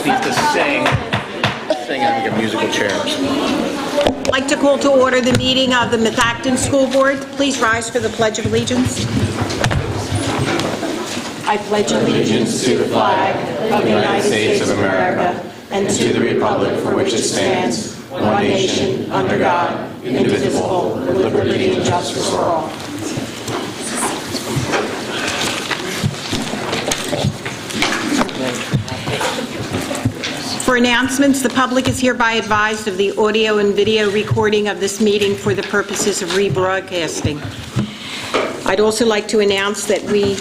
needs to sing and get musical chairs. I'd like to call to order the meeting of the Methacton School Board. Please rise for the Pledge of Allegiance. I pledge allegiance to the flag of the United States of America and to the republic for which it stands, one nation, under God, indivisible, with liberty and justice for all. For announcements, the public is hereby advised of the audio and video recording of this meeting for the purposes of rebroadcasting. I'd also like to announce that we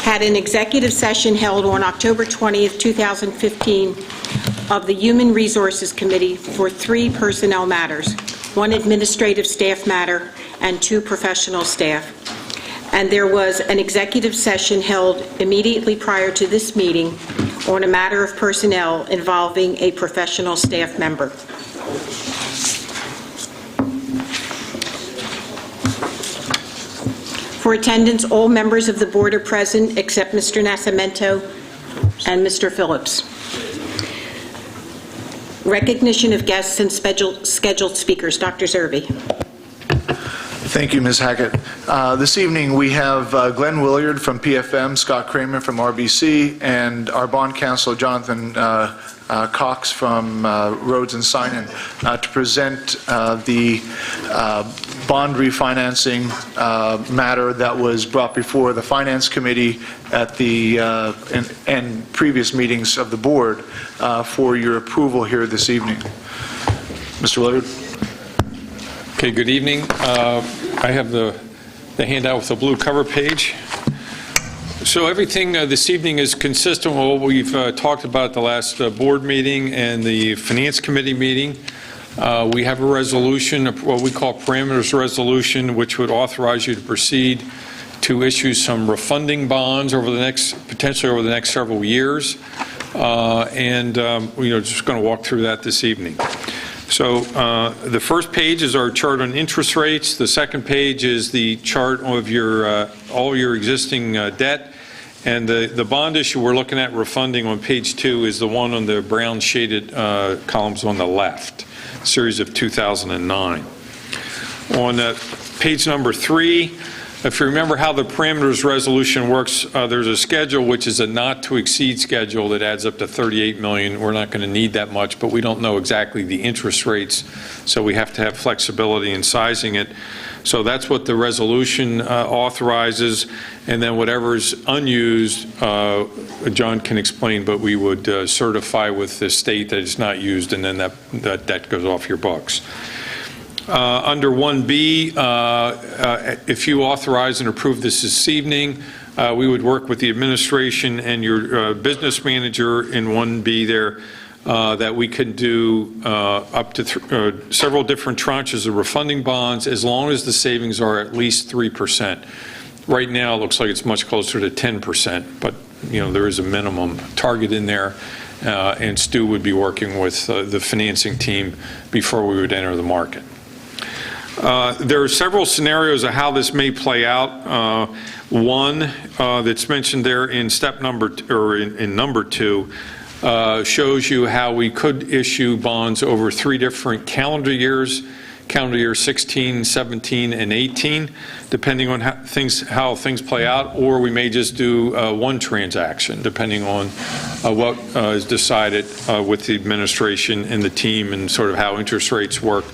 had an executive session held on October 20th, 2015 of the Human Resources Committee for 3 personnel matters, 1 administrative staff matter, and 2 professional staff. And there was an executive session held immediately prior to this meeting on a matter of personnel involving a professional staff member. For attendance, all members of the board are present except Mr. Nascimento and Mr. Phillips. Recognition of guests and scheduled speakers. Dr. Zerbe. Thank you, Ms. Hackett. This evening we have Glenn Williard from PFM, Scott Kramer from RBC, and our bond counsel Jonathan Cox from Rhodes and Synan to present the bond refinancing matter that was brought before the Finance Committee at the and previous meetings of the board for your approval here this evening. Mr. Williard. Okay, good evening. I have the handout with the blue cover page. So everything this evening is consistent with what we've talked about at the last board meeting and the Finance Committee meeting. We have a resolution, what we call parameters resolution, which would authorize you to proceed to issue some refunding bonds potentially over the next several years. We're just going to walk through that this evening. So the first page is our chart on interest rates. The second page is the chart of your all your existing debt. And the bond issue we're looking at refunding on page 2 is the one on the brown shaded columns on the left, series of 2009. On page number 3, if you remember how the parameters resolution works, there's a schedule which is a not to exceed schedule that adds up to $38 million. We're not going to need that much, but we don't know exactly the interest rates, so we have to have flexibility in sizing it. So that's what the resolution authorizes, and then whatever's unused, John can explain, but we would certify with the state that it's not used, and then that debt goes off your books. Under 1B, if you authorize and approve this evening, we would work with the administration and your business manager in 1B there that we could do up to several different tranches of refunding bonds as long as the savings are at least 3%. Right now it looks like it's much closer to 10%, but there is a minimum target in there. And Stu would be working with the financing team before we would enter the market. There are several scenarios of how this may play out. One that's mentioned there in in number 2 shows you how we could issue bonds over 3 different calendar years, calendar year 16, 17, and 18, depending on how things play out, or we may just do one transaction, depending on what is decided with the administration and the team and sort of how interest rates work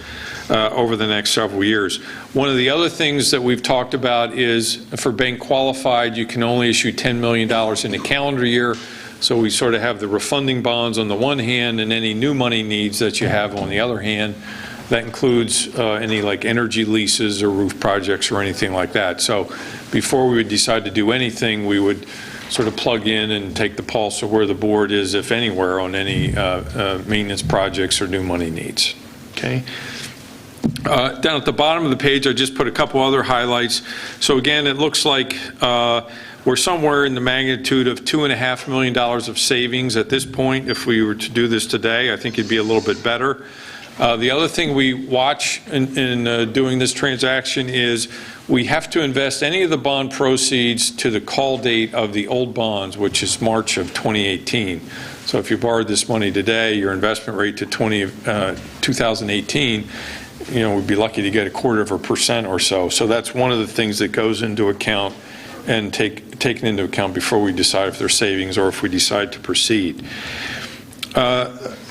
over the next several years. One of the other things that we've talked about is for bank qualified, you can only issue $10 million in a calendar year. So we sort of have the refunding bonds on the one hand and any new money needs that you have on the other hand. That includes any like energy leases or roof projects or anything like that. So before we would decide to do anything, we would sort of plug in and take the pulse of where the board is, if anywhere, on any maintenance projects or new money needs. Okay. Down at the bottom of the page, I just put a couple other highlights. So again, it looks like we're somewhere in the magnitude of $2.5 million of savings at this point. If we were to do this today, I think it'd be a little bit better. The other thing we watch in doing this transaction is we have to invest any of the bond proceeds to the call date of the old bonds, which is March of 2018. So if you borrowed this money today, your investment rate to 2018, we'd be lucky to get 0.25% or so. So that's one of the things that goes into account and taken into account before we decide if there's savings or if we decide to proceed.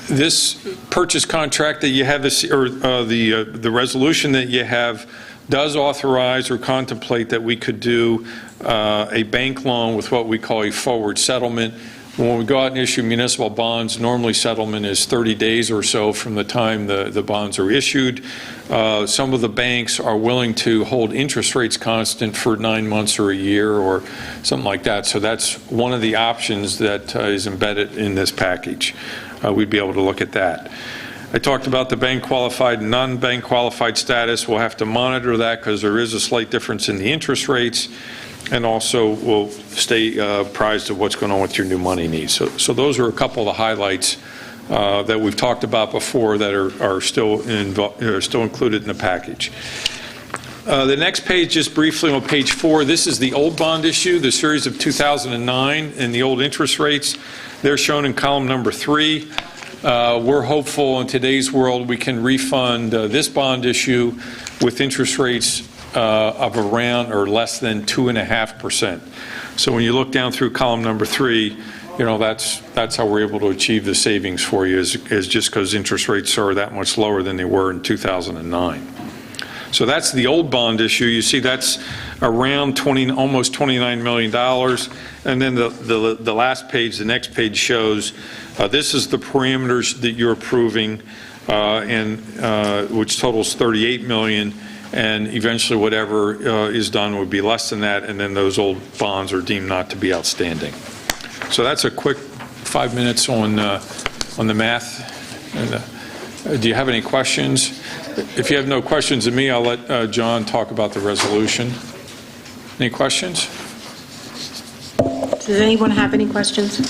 This purchase contract that you have, the resolution that you have, does authorize or contemplate that we could do a bank loan with what we call a forward settlement. When we go out and issue municipal bonds, normally settlement is 30 days or so from the time the bonds are issued. Some of the banks are willing to hold interest rates constant for 9 months or a year or something like that. So that's one of the options that is embedded in this package. We'd be able to look at that. I talked about the bank qualified and non-bank qualified status. We'll have to monitor that because there is a slight difference in the interest rates. And also, we'll stay apprised of what's going on with your new money needs. So those are a couple of the highlights that we've talked about before that are still included in the package. The next page, just briefly on page 4, this is the old bond issue, the series of 2009, and the old interest rates. They're shown in column number 3. We're hopeful in today's world we can refund this bond issue with interest rates of around or less than 2.5%. So when you look down through column number 3, that's how we're able to achieve the savings for you is just because interest rates are that much lower than they were in 2009. So that's the old bond issue. You see that's around almost $29 million. And then the last page, the next page shows this is the parameters that you're approving, which totals $38 million. And eventually whatever is done would be less than that, and then those old bonds are deemed not to be outstanding. So that's a quick 5 minutes on the math. And, do you have any questions? If you have no questions of me, I'll let John talk about the resolution. Any questions? Does anyone have any questions?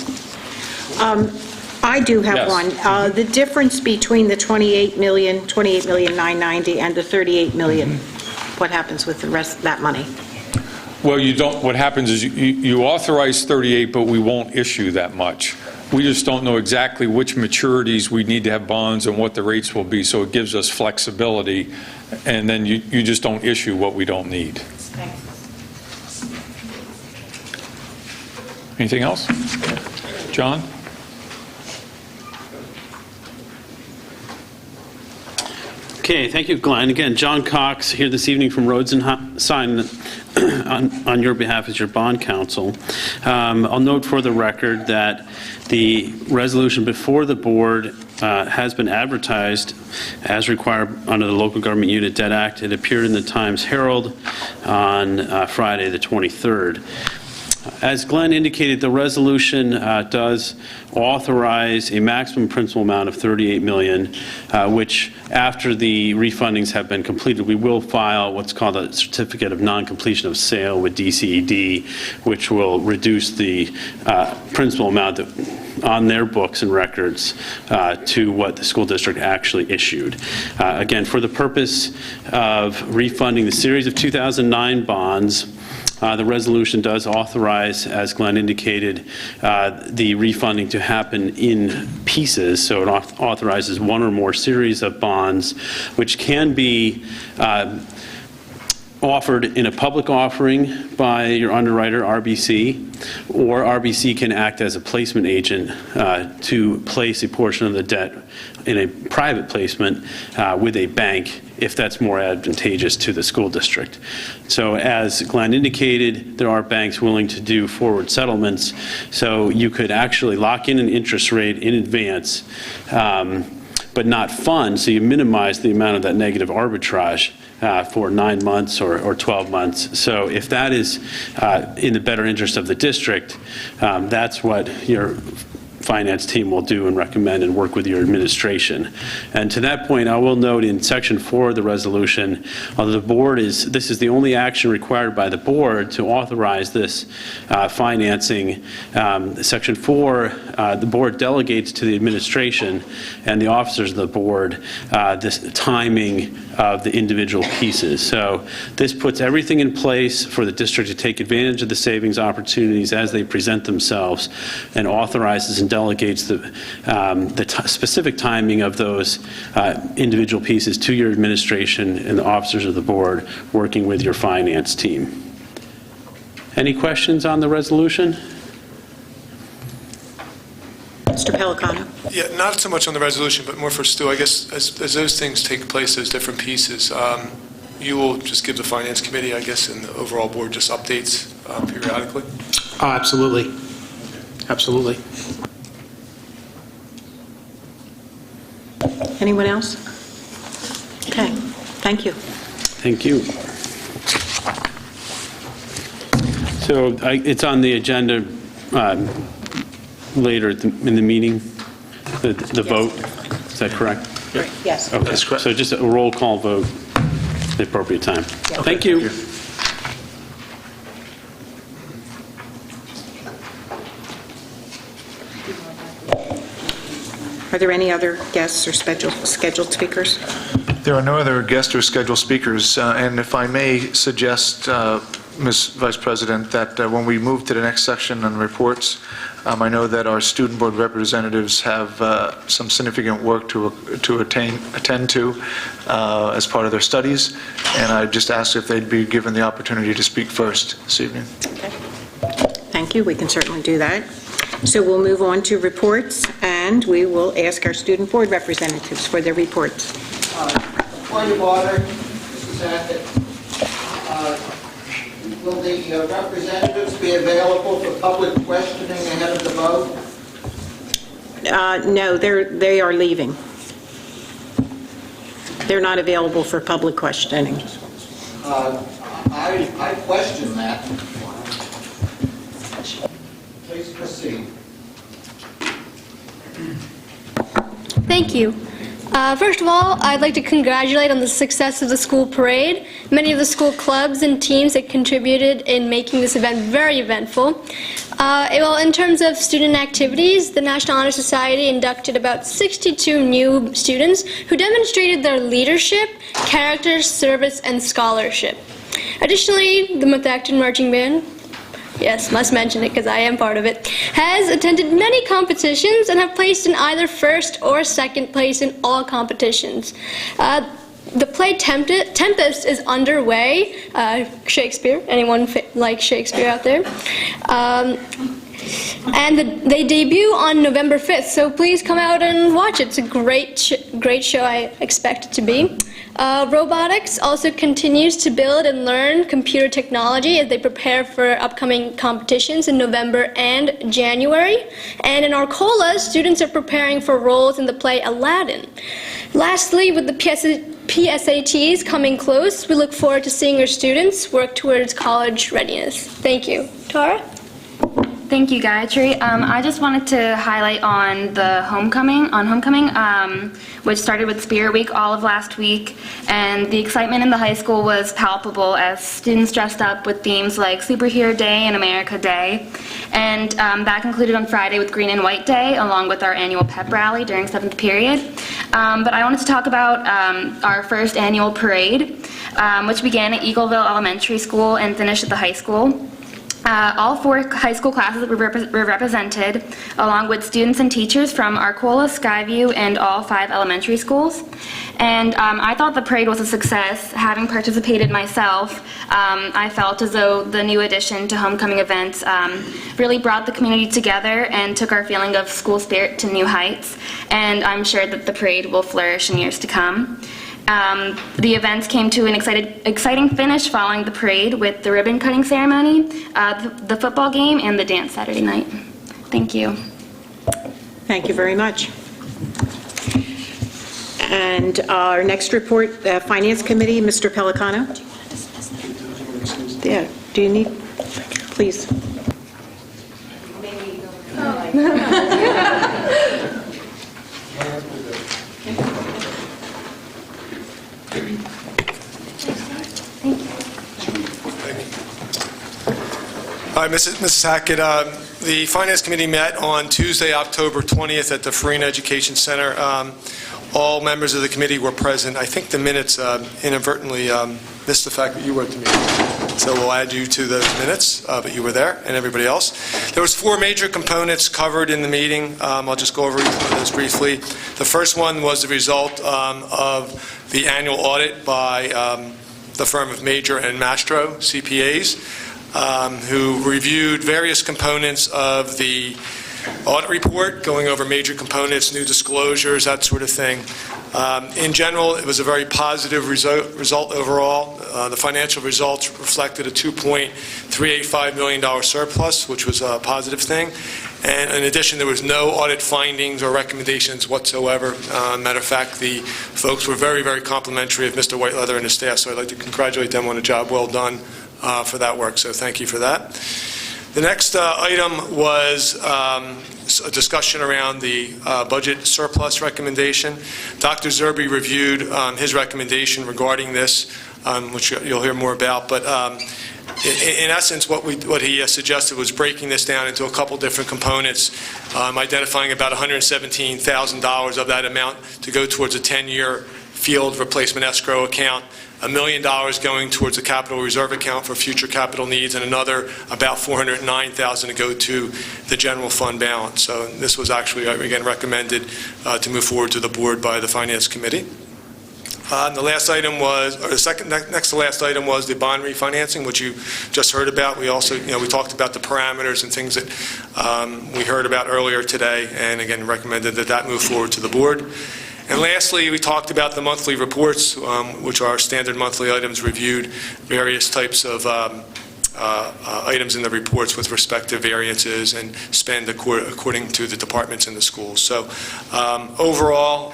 I do have Yes. one. The difference between the 28,990,000 and the 38 million, what happens with the rest of that money? Well, you don't. What happens is you authorize 38, but we won't issue that much. We just don't know exactly which maturities we need to have bonds and what the rates will be, so it gives us flexibility, and then you just don't issue what we don't need. Anything else? John? Okay, thank you, Glenn. Again, John Cox here this evening from Rhodes and Sign on your behalf as your bond counsel. I'll note for the record that the resolution before the board has been advertised as required under the Local Government Unit Debt Act. It appeared in the Times-Herald on Friday the 23rd. As Glenn indicated, the resolution does authorize a maximum principal amount of $38 million, which after the refundings have been completed, we will file what's called a certificate of non-completion of sale with DCED, which will reduce the principal amount on their books and records to what the school district actually issued. Again, for the purpose of refunding the series of 2009 bonds, the resolution does authorize, as Glenn indicated, the refunding to happen in pieces. So it authorizes one or more series of bonds, which can be offered in a public offering by your underwriter, RBC, or RBC can act as a placement agent to place a portion of the debt in a private placement with a bank if that's more advantageous to the school district. So as Glenn indicated, there are banks willing to do forward settlements, so you could actually lock in an interest rate in advance, but not fund, so you minimize the amount of that negative arbitrage for 9 months or 12 months. So if that is in the better interest of the district, that's what you're finance team will do and recommend and work with your administration. And to that point, I will note in Section 4 of the resolution, although this is the only action required by the board to authorize this financing. Section 4, the board delegates to the administration and the officers of the board this timing of the individual pieces. So this puts everything in place for the district to take advantage of the savings opportunities as they present themselves, and authorizes and delegates the specific timing of those individual pieces to your administration and the officers of the board working with your finance team. Any questions on the resolution? Mr. Pellicano? Yeah, not so much on the resolution, but more for Stu. I guess as those things take place, those different pieces, you will just give the Finance Committee, I guess, and the overall board just updates periodically? Absolutely. Absolutely. Anyone else? Okay, thank you. Thank you. So it's on the agenda later in the meeting, the vote. Is that correct? Yes. Okay. That's correct. So just a roll call vote at the appropriate time. Thank you. Are there any other guests or scheduled speakers? There are no other guest or scheduled speakers, and if I may suggest, Ms. Vice President, that when we move to the next section on reports, I know that our student board representatives have some significant work to attend to as part of their studies, and I just asked if they'd be given the opportunity to speak first this evening. Okay. Thank you, we can certainly do that. So we'll move on to reports, and we will ask our student board representatives for their reports. Point of order, Mrs. Hackett. Will the representatives be available for public questioning ahead of the vote? No, they are leaving. They're not available for public questioning. I question that. Please proceed. Thank you. First of all, I'd like to congratulate on the success of the school parade. Many of the school clubs and teams that contributed in making this event very eventful. Well, in terms of student activities, the National Honor Society inducted about 62 new students who demonstrated their leadership, character, service, and scholarship. Additionally, the Methacton Marching Band, yes, must mention it because I am part of it, has attended many competitions and have placed in either first or second place in all competitions. The play Tempest is underway. Shakespeare, anyone like Shakespeare out there? And they debut on November 5th, so please come out and watch it. It's a great show, I expect it to be. Robotics also continues to build and learn computer technology as they prepare for upcoming competitions in November and January. And in Arcola, students are preparing for roles in the play Aladdin. Lastly, with the PSATs coming close, we look forward to seeing our students work towards college readiness. Thank you. Tara? Thank you, Gayatri. I just wanted to highlight on the homecoming, which started with Spirit Week all of last week, and the excitement in the high school was palpable as students dressed up with themes like Superhero Day and America Day, and that concluded on Friday with Green and White Day, along with our annual pep rally during 7th period. But I wanted to talk about our first annual parade, which began at Eagleville Elementary School and finished at the high school. All 4 high school classes were represented, along with students and teachers from Arcola, Skyview, and all 5 elementary schools. And I thought the parade was a success. Having participated myself, I felt as though the new addition to homecoming events really brought the community together and took our feeling of school spirit to new heights. And I'm sure that the parade will flourish in years to come. The events came to an exciting finish following the parade with the ribbon cutting ceremony, the football game, and the dance Saturday night. Thank you. Thank you very much. And our next report, Finance Committee, Mr. Pellicano. Yeah, do you need, please. Hi, Mrs. Hackett. The Finance Committee met on Tuesday, October 20th at the Farina Education Center. All members of the committee were present. I think the minutes inadvertently missed the fact that you were at the meeting. So we'll add you to those minutes, but you were there, and everybody else. There was 4 major components covered in the meeting. I'll just go over each one of those briefly. The first one was the result of the annual audit by the firm of Major and Mastro CPAs, who reviewed various components of the audit report, going over major components, new disclosures, that sort of thing. In general, it was a very positive result overall. The financial results reflected a $2.385 million surplus, which was a positive thing. And in addition, there was no audit findings or recommendations whatsoever. Matter of fact, the folks were very, very complimentary of Mr. Whiteleather and his staff, so I'd like to congratulate them on a job well done for that work, so thank you for that. The next item was a discussion around the budget surplus recommendation. Dr. Zerbe reviewed his recommendation regarding this, which you'll hear more about, but in essence, what he suggested was breaking this down into a couple different components, identifying about $117,000 of that amount to go towards a 10-year field replacement escrow account, $1 million going towards the capital reserve account for future capital needs, and another about $409,000 to go to the general fund balance. So this was actually, again, recommended to move forward to the board by the Finance Committee. The last item was, or the next to last item was the bond refinancing, which you just heard about. We also, we talked about the parameters and things that we heard about earlier today, and again, recommended that move forward to the board. And lastly, we talked about the monthly reports, which are standard monthly items, reviewed various types of items in the reports with respect to variances and spend according to the departments in the schools. So overall,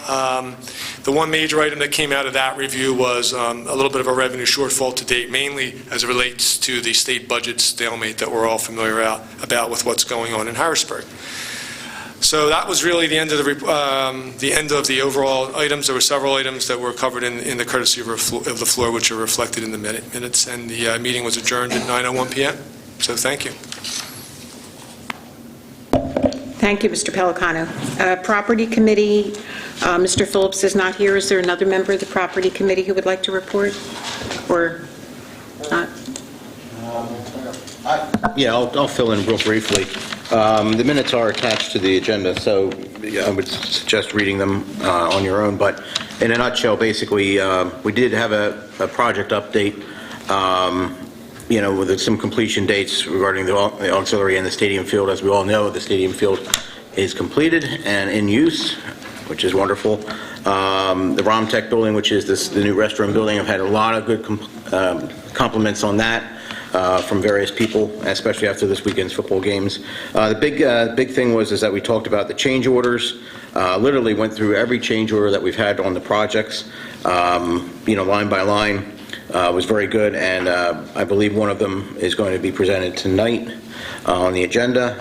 the one major item that came out of that review was a little bit of a revenue shortfall to date, mainly as it relates to the state budget stalemate that we're all familiar about with what's going on in Harrisburg. So that was really the end of the overall items. There were several items that were covered in the courtesy of the floor, which are reflected in the minutes. And the meeting was adjourned at 9:01 p.m. So thank you. Thank you, Mr. Pellicano. Property Committee, Mr. Phillips is not here. Is there another member of the Property Committee who would like to report? Or not? Yeah, I'll fill in real briefly. The minutes are attached to the agenda, so I would suggest reading them on your own. But in a nutshell, basically, we did have a project update, with some completion dates regarding the auxiliary and the stadium field. As we all know, the stadium field is completed and in use, which is wonderful. The Romtech building, which is the new restroom building, I've had a lot of good compliments on that. From various people, especially after this weekend's football games. The big thing is that we talked about the change orders. Literally went through every change order that we've had on the projects, line by line. Was very good, and I believe one of them is going to be presented tonight on the agenda.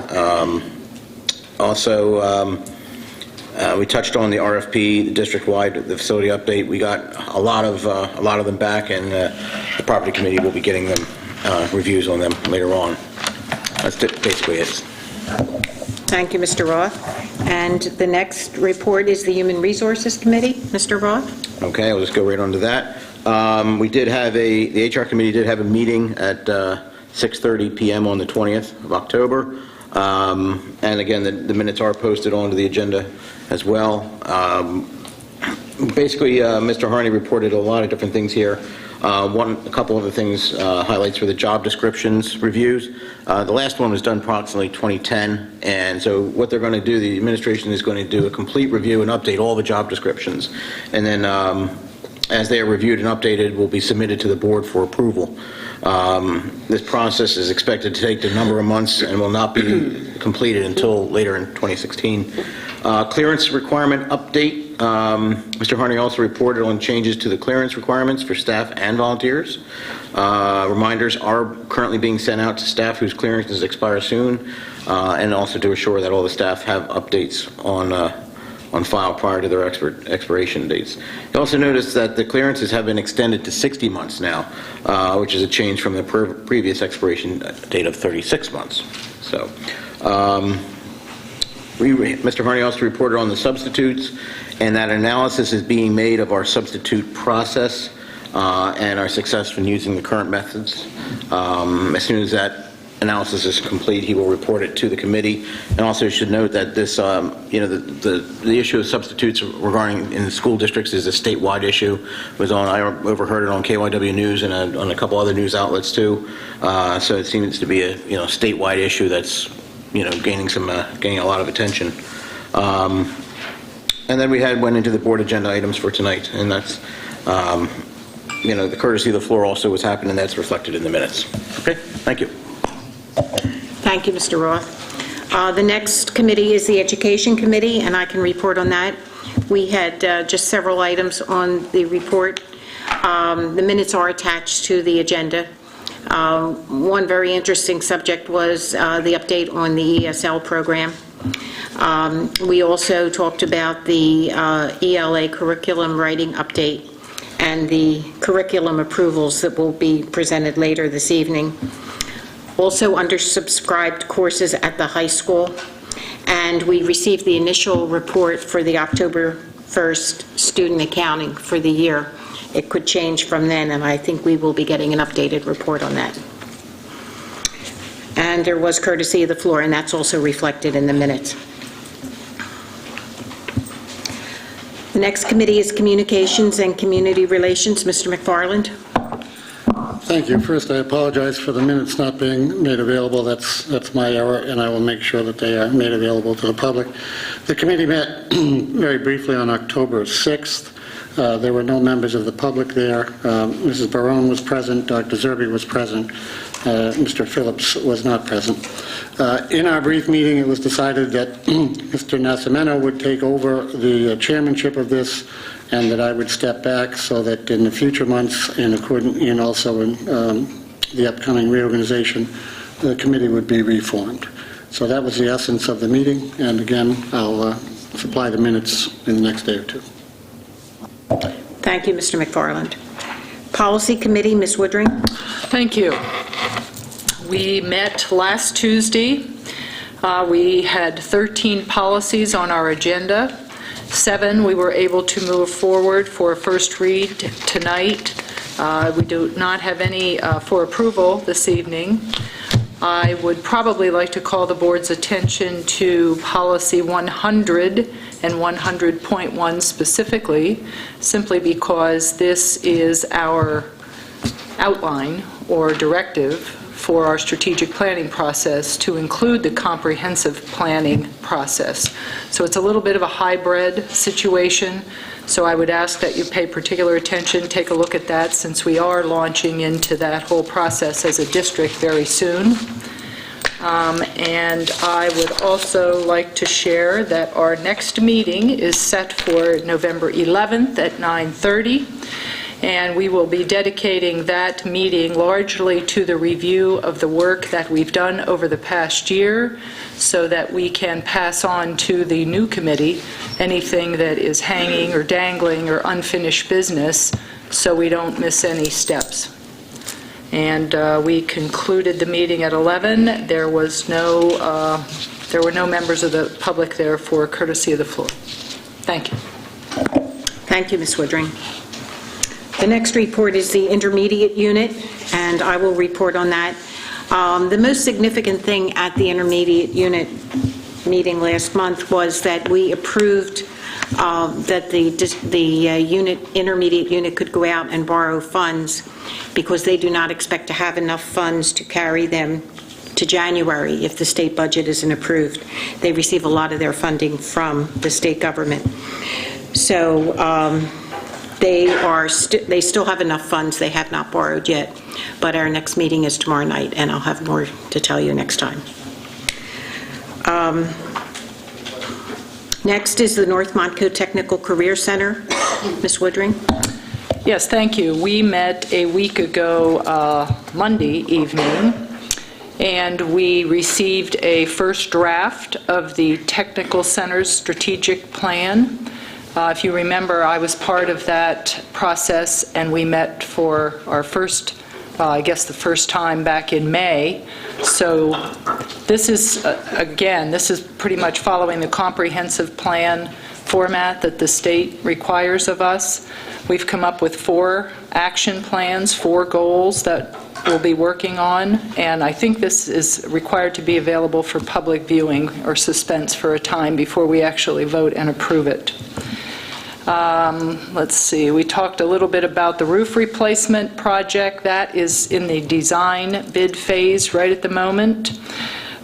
We touched on the RFP, the district-wide, the facility update. We got a lot of them back, and the Property Committee will be getting them. Reviews on them later on. That's basically it. Thank you, Mr. Roth. And the next report is the Human Resources Committee. Mr. Roth? Okay, I'll just go right on to that. We did have the HR Committee did have a meeting at 6:30 p.m. on the 20th of October. And again, the minutes are posted onto the agenda as well. Basically, Mr. Harney reported a lot of different things here. A couple of the things, highlights for the job descriptions reviews. The last one was done approximately 2010, and so what they're going to do, the administration is going to do a complete review and update all the job descriptions, and then as they are reviewed and updated, will be submitted to the board for approval. This process is expected to take a number of months and will not be completed until later in 2016. Clearance requirement update. Mr. Harney also reported on changes to the clearance requirements for staff and volunteers. Reminders are currently being sent out to staff whose clearances expire soon, and also to assure that all the staff have updates on on file prior to their expiration dates. You also notice that the clearances have been extended to 60 months now, which is a change from the previous expiration date of 36 months. So, Mr. Harney also reported on the substitutes, and that analysis is being made of our substitute process and our success in using the current methods. As soon as that analysis is complete, he will report it to the committee. And also should note that this, the issue of substitutes regarding in the school districts is a statewide issue. I overheard it on KYW News and on a couple other news outlets too. So it seems to be a statewide issue that's gaining a lot of attention. And then we went into the board agenda items for tonight, and that's the courtesy of the floor also was happening, and that's reflected in the minutes. Okay, thank you. Thank you, Mr. Roth. The next committee is the Education Committee, and I can report on that. We had just several items on the report. The minutes are attached to the agenda. One very interesting subject was the update on the ESL program. We also talked about the ELA curriculum writing update and the curriculum approvals that will be presented later this evening. Also undersubscribed courses at the high school, and we received the initial report for the October 1st student accounting for the year. It could change from then, and I think we will be getting an updated report on that. And there was courtesy of the floor, and that's also reflected in the minutes. The next committee is Communications and Community Relations. Mr. McFarland. Thank you. First, I apologize for the minutes not being made available. That's my error, and I will make sure that they are made available to the public. The committee met very briefly on October 6th. There were no members of the public there. Mrs. Barone was present. Dr. Zerbe was present. Mr. Phillips was not present. In our brief meeting, it was decided that Mr. Nascimento would take over the chairmanship of this, and that I would step back so that in the future months, and also in the upcoming reorganization, the committee would be reformed. So that was the essence of the meeting, and again, I'll supply the minutes in the next day or two. Thank you, Mr. McFarland. Policy Committee, Ms. Woodring. Thank you. We met last Tuesday. We had 13 policies on our agenda. 7 we were able to move forward for a first read tonight. We do not have any for approval this evening. I would probably like to call the board's attention to policy 100 and 100.1 specifically, simply because this is our outline or directive for our strategic planning process to include the comprehensive planning process. So it's a little bit of a hybrid situation. So I would ask that you pay particular attention, take a look at that, since we are launching into that whole process as a district very soon. And I would also like to share that our next meeting is set for November 11th at 9:30. And we will be dedicating that meeting largely to the review of the work that we've done over the past year, so that we can pass on to the new committee anything that is hanging or dangling or unfinished business, so we don't miss any steps. And we concluded the meeting at 11. There were no members of the public there for courtesy of the floor. Thank you. Thank you, Ms. Woodring. The next report is the intermediate unit, and I will report on that. The most significant thing at the intermediate unit meeting last month was that we approved that the intermediate unit could go out and borrow funds, because they do not expect to have enough funds to carry them to January if the state budget isn't approved. They receive a lot of their funding from the state government. So they still have enough funds. They have not borrowed yet, but our next meeting is tomorrow night, and I'll have more to tell you next time. Next is the North Montco Technical Career Center. Ms. Woodring. Yes, thank you. We met a week ago, Monday evening, and we received a first draft of the Technical Center's strategic plan. If you remember, I was part of that process, and we met for our first, I guess the first time back in May. So this is, again, this is pretty much following the comprehensive plan format that the state requires of us. We've come up with 4 action plans, 4 goals that we'll be working on, and I think this is required to be available for public viewing or suspense for a time before we actually vote and approve it. Let's see, we talked a little bit about the roof replacement project. That is in the design bid phase right at the moment.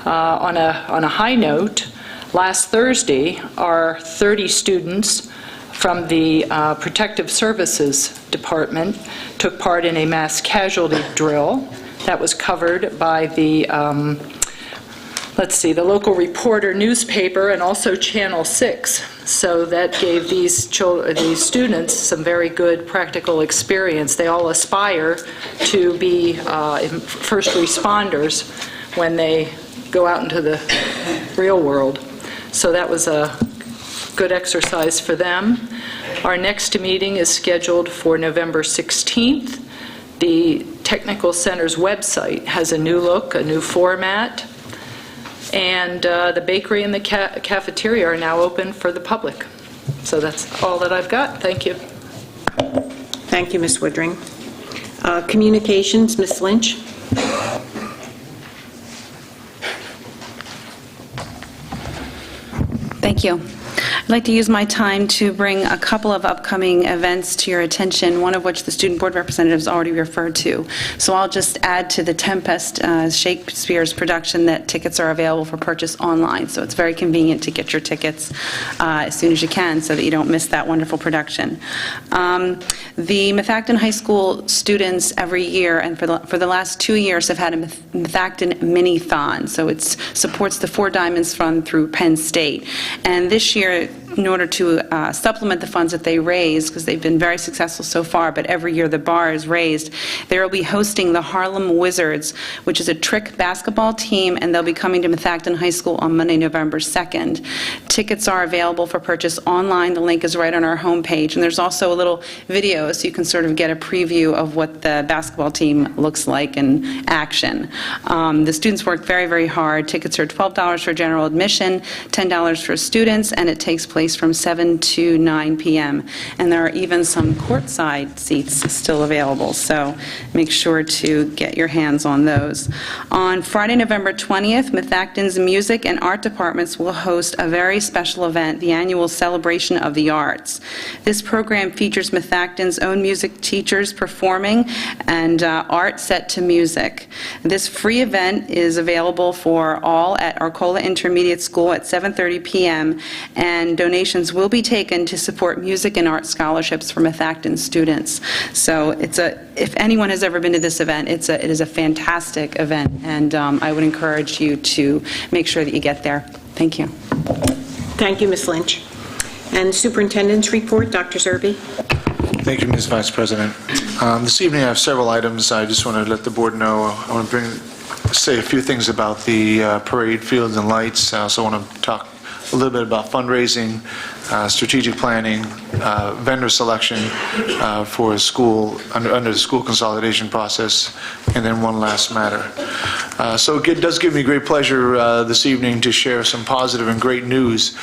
On a high note, last Thursday, our 30 students from the Protective Services Department took part in a mass casualty drill that was covered by the the local Reporter newspaper and also Channel 6. So that gave these students some very good practical experience. They all aspire to be first responders when they go out into the real world. So that was a good exercise for them. Our next meeting is scheduled for November 16th. The Technical Center's website has a new look, a new format, and the bakery and the cafeteria are now open for the public. So that's all that I've got. Thank you. Thank you, Ms. Woodring. Communications, Ms. Lynch. Thank you. I'd like to use my time to bring a couple of upcoming events to your attention, one of which the Student Board representatives already referred to. So I'll just add to the Tempest Shakespeare's production that tickets are available for purchase online. So it's very convenient to get your tickets as soon as you can so that you don't miss that wonderful production. The Methacton High School students every year, and for the last 2 years, have had a Methacton Mini-thon. So it supports the Four Diamonds Fund through Penn State. And this year, in order to supplement the funds that they raise, because they've been very successful so far, but every year the bar is raised, they will be hosting the Harlem Wizards, which is a trick basketball team, and they'll be coming to Methacton High School on Monday, November 2nd. Tickets are available for purchase online. The link is right on our homepage, and there's also a little video so you can sort of get a preview of what the basketball team looks like in action. The students work very, very hard. Tickets are $12 for general admission, $10 for students, and it takes place from 7 to 9 p.m. And there are even some courtside seats still available, so make sure to get your hands on those. On Friday, November 20th, Methacton's music and art departments will host a very special event, the annual Celebration of the Arts. This program features Methacton's own music teachers performing and art set to music. This free event is available for all at Arcola Intermediate School at 7:30 p.m. and donations will be taken to support music and art scholarships for Methacton students. So if anyone has ever been to this event, it is a fantastic event, and I would encourage you to make sure that you get there. Thank you. Thank you, Ms. Lynch. And Superintendent's report, Dr. Zerbe. Thank you, Ms. Vice President. This evening I have several items I just want to let the board know. I want to say a few things about the parade, fields, and lights. I also want to talk a little bit about fundraising, strategic planning, vendor selection for a school under the school consolidation process, and then one last matter. So it does give me great pleasure this evening to share some positive and great news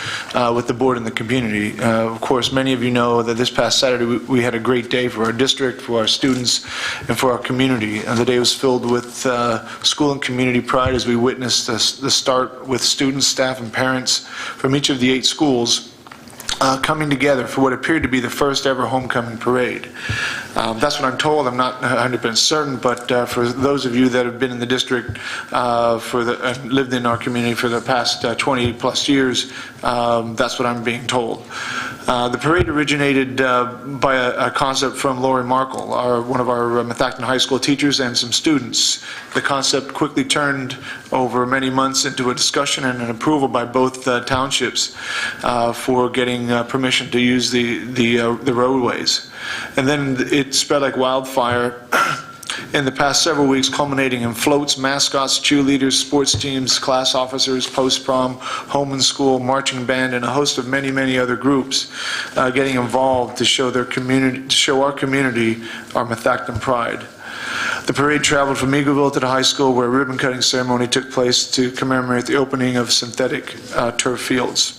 with the board and the community. Of course, many of you know that this past Saturday we had a great day for our district, for our students, and for our community. And the day was filled with school and community pride as we witnessed the start with students, staff, and parents from each of the 8 schools coming together for what appeared to be the first ever homecoming parade. That's what I'm told. I'm not 100% certain, but for those of you that have been in the district lived in our community for the past 20 plus years, that's what I'm being told. The parade originated by a concept from Lori Markle, one of our Methacton High School teachers, and some students. The concept quickly turned over many months into a discussion and an approval by both townships for getting permission to use the roadways. And then it spread like wildfire in the past several weeks, culminating in floats, mascots, cheerleaders, sports teams, class officers, post-prom, home and school, marching band, and a host of many, many other groups getting involved to show our community our Methacton pride. The parade traveled from Eagleville to the high school, where a ribbon-cutting ceremony took place to commemorate the opening of synthetic turf fields.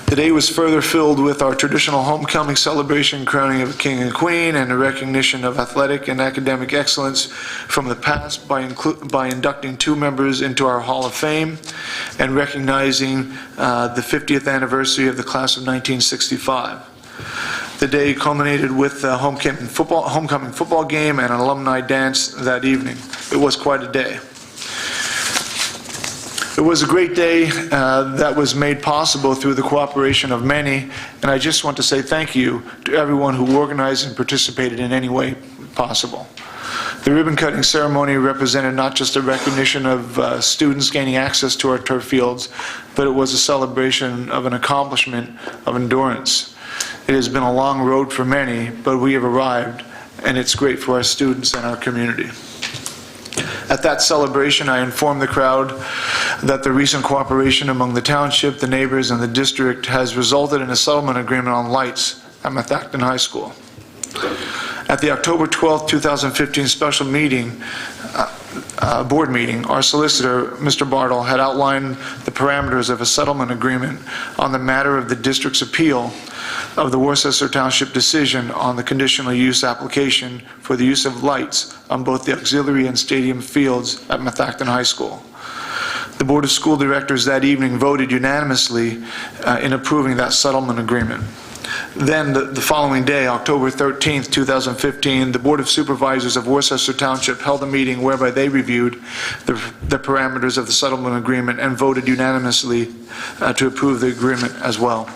The day was further filled with our traditional homecoming celebration, crowning of a king and queen, and a recognition of athletic and academic excellence from the past by inducting 2 members into our Hall of Fame and recognizing the 50th anniversary of the class of 1965. The day culminated with a homecoming football game and an alumni dance that evening. It was quite a day. It was a great day that was made possible through the cooperation of many, and I just want to say thank you to everyone who organized and participated in any way possible. The ribbon-cutting ceremony represented not just a recognition of students gaining access to our turf fields, but it was a celebration of an accomplishment of endurance. It has been a long road for many, but we have arrived, and it's great for our students and our community. At that celebration, I informed the crowd that the recent cooperation among the township, the neighbors, and the district has resulted in a settlement agreement on lights at Methacton High School. At the October 12, 2015 special meeting, board meeting, our solicitor, Mr. Bartle, had outlined the parameters of a settlement agreement on the matter of the district's appeal of the Worcester Township decision on the conditional use application for the use of lights on both the auxiliary and stadium fields at Methacton High School. The Board of School Directors that evening voted unanimously in approving that settlement agreement. Then, the following day, October 13, 2015, the Board of Supervisors of Worcester Township held a meeting whereby they reviewed the parameters of the settlement agreement and voted unanimously to approve the agreement as well.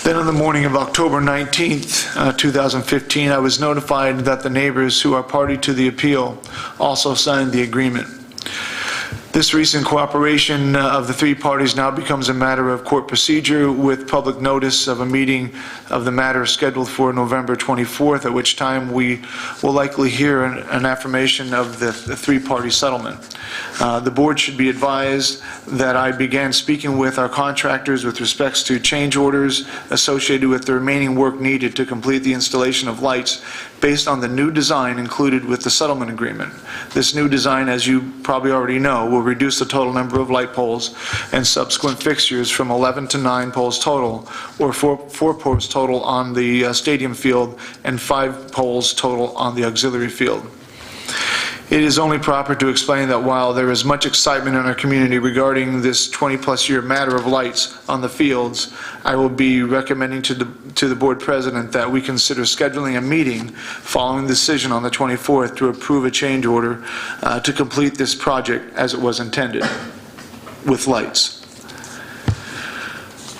Then on the morning of October 19th, 2015, I was notified that the neighbors who are party to the appeal also signed the agreement. This recent cooperation of the 3 parties now becomes a matter of court procedure, with public notice of a meeting of the matter scheduled for November 24th, at which time we will likely hear an affirmation of the 3-party settlement. The board should be advised that I began speaking with our contractors with respects to change orders associated with the remaining work needed to complete the installation of lights based on the new design included with the settlement agreement. This new design, as you probably already know, will reduce the total number of light poles and subsequent fixtures from 11 to 9 poles total, or 4 poles total on the stadium field and 5 poles total on the auxiliary field. It is only proper to explain that while there is much excitement in our community regarding this 20-plus year matter of lights on the fields, I will be recommending to the board president that we consider scheduling a meeting following the decision on the 24th to approve a change order to complete this project as it was intended, with lights.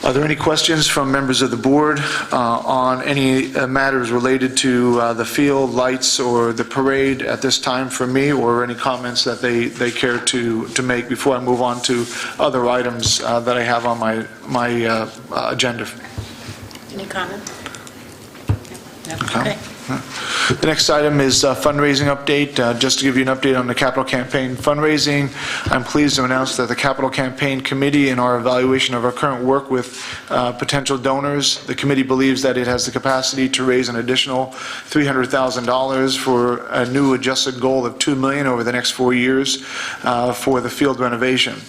Are there any questions from members of the board on any matters related to the field, lights, or the parade at this time from me, or any comments that they care to make before I move on to other items that I have on my agenda? Any comment? No? Okay. The next item is fundraising update. Just to give you an update on the capital campaign fundraising, I'm pleased to announce that the capital campaign committee, in our evaluation of our current work with potential donors, the committee believes that it has the capacity to raise an additional $300,000 for a new adjusted goal of $2 million over the next 4 years for the field renovation.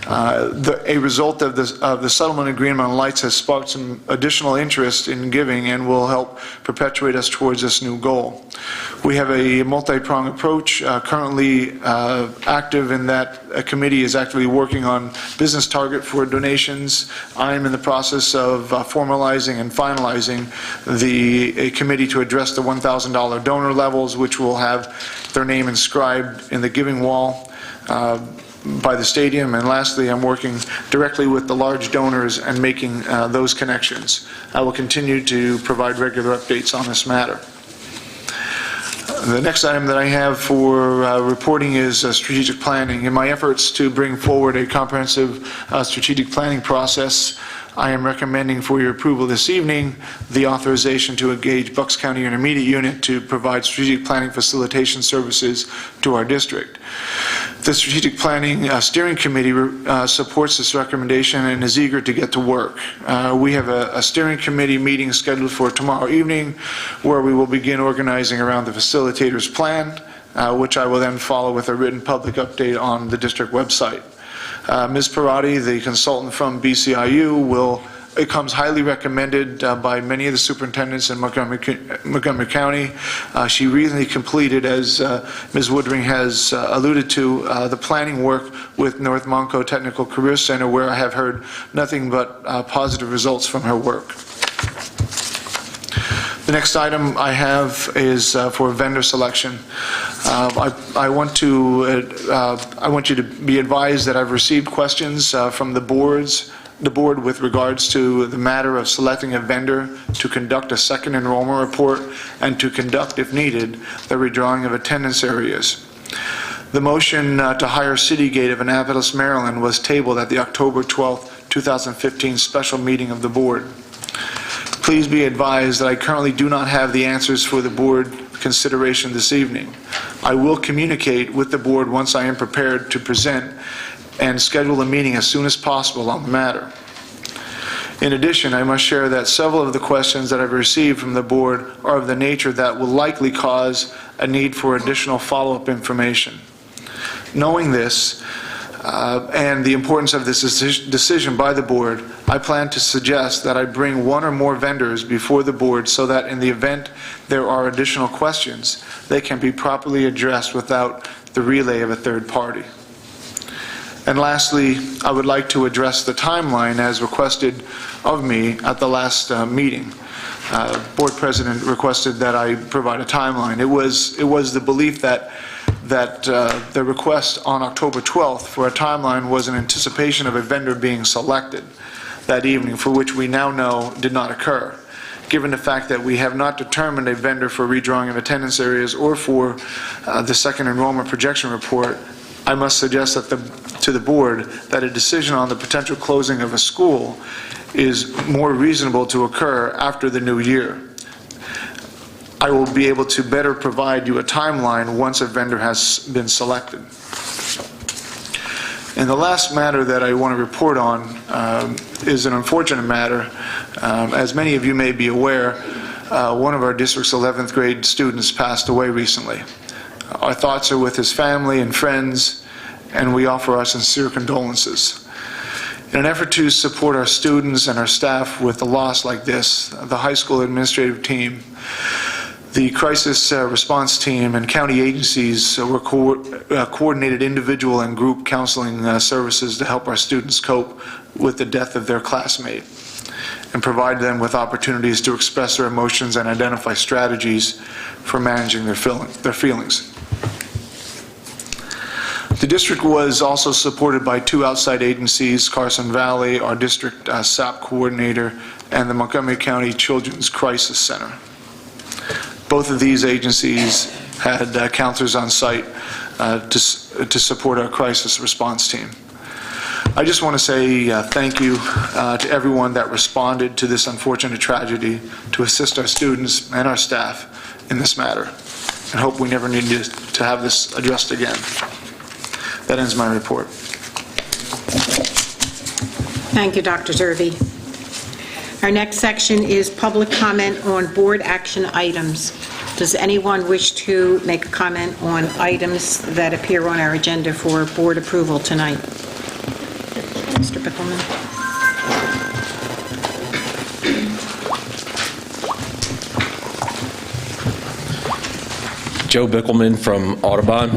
A result of the settlement agreement on lights has sparked some additional interest in giving and will help perpetuate us towards this new goal. We have a multi-pronged approach currently active in that a committee is actively working on business target for donations. I'm in the process of formalizing and finalizing a committee to address the $1,000 donor levels, which will have their name inscribed in the giving wall by the stadium. And lastly, I'm working directly with the large donors and making those connections. I will continue to provide regular updates on this matter. The next item that I have for reporting is strategic planning. In my efforts to bring forward a comprehensive strategic planning process, I am recommending for your approval this evening the authorization to engage Bucks County Intermediate Unit to provide strategic planning facilitation services to our district. The Strategic Planning Steering Committee supports this recommendation and is eager to get to work. We have a steering committee meeting scheduled for tomorrow evening where we will begin organizing around the facilitator's plan, which I will then follow with a written public update on the district website. Ms. Parati, the consultant from BCIU, it comes highly recommended by many of the superintendents in Montgomery County. She recently completed, as Ms. Woodring has alluded to, the planning work with North Monco Technical Career Center, where I have heard nothing but positive results from her work. The next item I have is for vendor selection. I want you to be advised that I've received questions from the board with regards to the matter of selecting a vendor to conduct a second enrollment report and to conduct, if needed, the redrawing of attendance areas. The motion to hire Citygate of Annapolis, Maryland was tabled at the October 12, 2015 special meeting of the board. Please be advised that I currently do not have the answers for the board consideration this evening. I will communicate with the board once I am prepared to present and schedule a meeting as soon as possible on the matter. In addition, I must share that several of the questions that I've received from the board are of the nature that will likely cause a need for additional follow-up information. Knowing this, and the importance of this decision by the board, I plan to suggest that I bring one or more vendors before the board so that in the event there are additional questions, they can be properly addressed without the relay of a third party. And lastly, I would like to address the timeline as requested of me at the last meeting. Board President requested that I provide a timeline. It was the belief that the request on October 12th for a timeline was in anticipation of a vendor being selected that evening, for which we now know did not occur. Given the fact that we have not determined a vendor for redrawing of attendance areas or for the second enrollment projection report, I must suggest to the board that a decision on the potential closing of a school is more reasonable to occur after the new year. I will be able to better provide you a timeline once a vendor has been selected. And the last matter that I want to report on is an unfortunate matter. As many of you may be aware, one of our district's 11th grade students passed away recently. Our thoughts are with his family and friends, and we offer our sincere condolences. In an effort to support our students and our staff with a loss like this, the high school administrative team, the crisis response team, and county agencies coordinated individual and group counseling services to help our students cope with the death of their classmate and provide them with opportunities to express their emotions and identify strategies for managing their feelings. The district was also supported by two outside agencies, Carson Valley, our district SAP coordinator, and the Montgomery County Children's Crisis Center. Both of these agencies had counselors on site to support our crisis response team. I just want to say thank you to everyone that responded to this unfortunate tragedy to assist our students and our staff in this matter, and hope we never need to have this addressed again. That ends my report. Thank you, Dr. Zerbe. Our next section is public comment on board action items. Does anyone wish to make a comment on items that appear on our agenda for board approval tonight? Mr. Bickelman. Joe Bickelman from Audubon.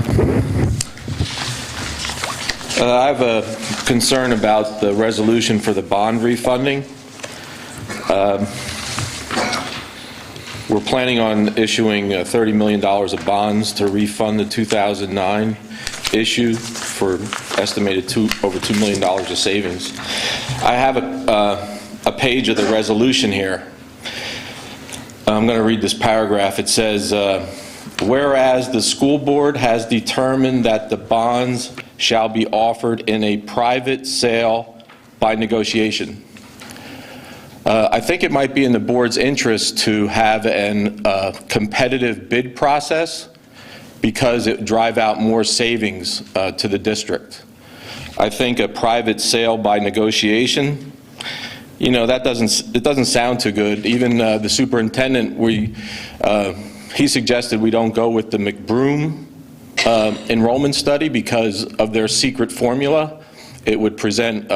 I have a concern about the resolution for the bond refunding. We're planning on issuing $30 million of bonds to refund the 2009 issue for estimated over $2 million of savings. I have a page of the resolution here. I'm going to read this paragraph. It says, Whereas the school board has determined that the bonds shall be offered in a private sale by negotiation. I think it might be in the board's interest to have an competitive bid process because it would drive out more savings to the district. I think a private sale by negotiation, you know, it doesn't sound too good. Even the superintendent, he suggested we don't go with the McBroom enrollment study because of their secret formula. It would present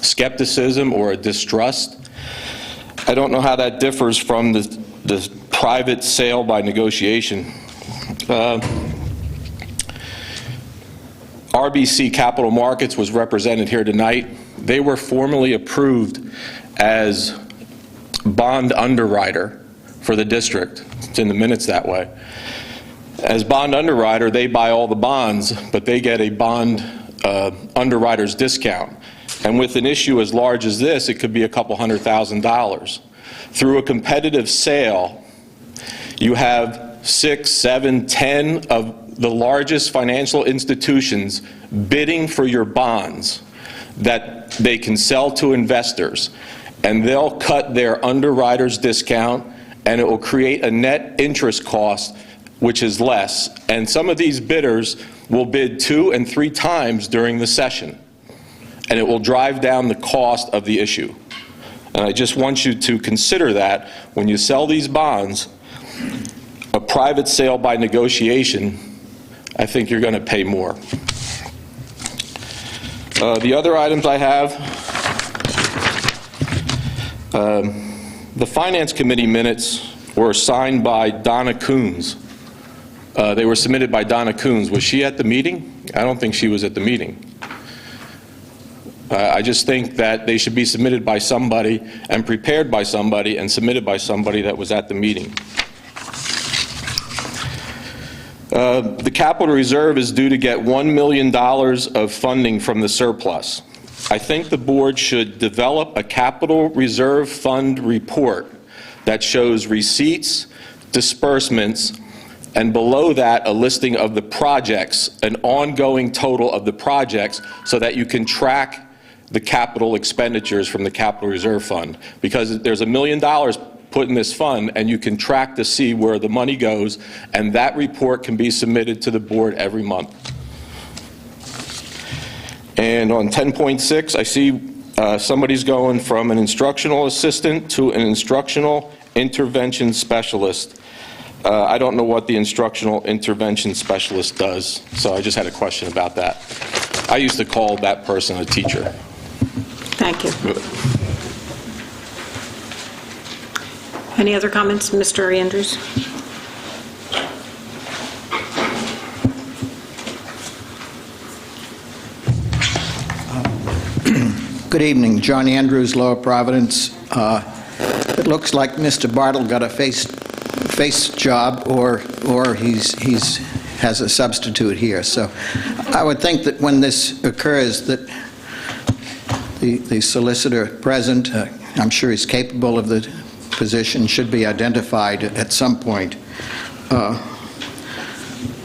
skepticism or a distrust. I don't know how that differs from the private sale by negotiation. RBC Capital Markets was represented here tonight. They were formally approved as bond underwriter for the district. It's in the minutes that way. As bond underwriter, they buy all the bonds, but they get a bond underwriter's discount. And with an issue as large as this, it could be a couple $100,000. Through a competitive sale, you have 6, 7, 10 of the largest financial institutions bidding for your bonds that they can sell to investors. And they'll cut their underwriter's discount, and it will create a net interest cost which is less. And some of these bidders will bid 2 and 3 times during the session. And it will drive down the cost of the issue. And I just want you to consider that when you sell these bonds, a private sale by negotiation, I think you're going to pay more. The other items I have, the Finance Committee minutes were signed by Donna Coons. They were submitted by Donna Coons. Was she at the meeting? I don't think she was at the meeting. I just think that they should be submitted by somebody and prepared by somebody and submitted by somebody that was at the meeting. The capital reserve is due to get $1 million of funding from the surplus. I think the board should develop a capital reserve fund report that shows receipts, disbursements, and below that a listing of the projects, an ongoing total of the projects, so that you can track the capital expenditures from the capital reserve fund. Because there's $1 million put in this fund, and you can track to see where the money goes, and that report can be submitted to the board every month. And on 10.6, I see somebody's going from an instructional assistant to an instructional intervention specialist. I don't know what the instructional intervention specialist does, so I just had a question about that. I used to call that person a teacher. Thank you. Any other comments, Mr. Andrews? Good evening. John Andrews, Lower Providence. It looks like Mr. Bartle got a face job, or he's has a substitute here. So I would think that when this occurs, that the solicitor present, I'm sure he's capable of the position, should be identified at some point.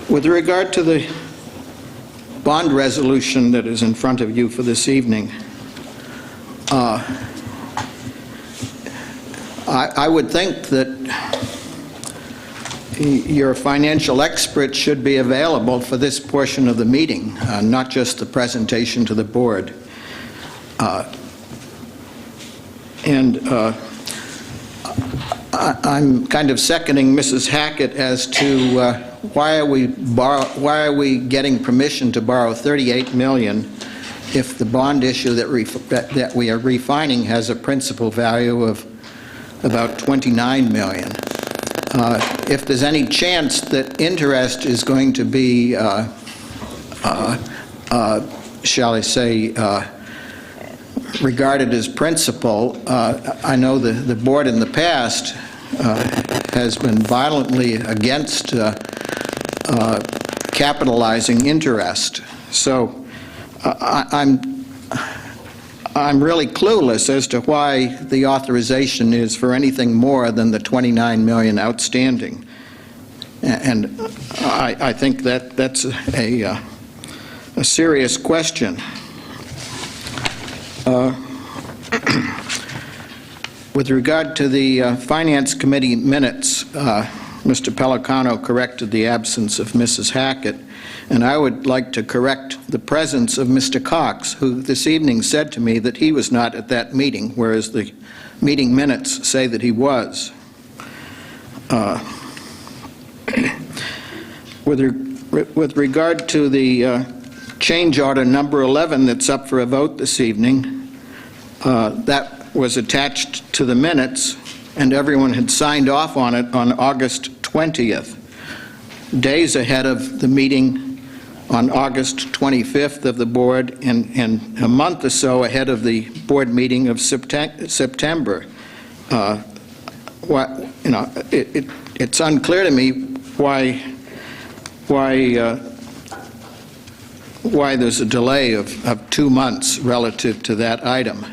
With regard to the bond resolution that is in front of you for this evening, I would think that your financial expert should be available for this portion of the meeting, not just the presentation to the board. I'm kind of seconding Mrs. Hackett as to why are we getting permission to borrow $38 million if the bond issue that we are refining has a principal value of about $29 million. If there's any chance that interest is going to be, shall I say, regarded as principal, I know the board in the past has been violently against capitalizing interest. So I'm really clueless as to why the authorization is for anything more than the $29 million outstanding. And I think that's a serious question. With regard to the Finance Committee minutes, Mr. Pellicano corrected the absence of Mrs. Hackett, and I would like to correct the presence of Mr. Cox, who this evening said to me that he was not at that meeting, whereas the meeting minutes say that he was. With regard to the change order number 11 that's up for a vote this evening, that was attached to the minutes, and everyone had signed off on it on August 20th, days ahead of the meeting on August 25th of the board, and a month or so ahead of the board meeting of September. It's unclear to me why there's a delay of 2 months relative to that item.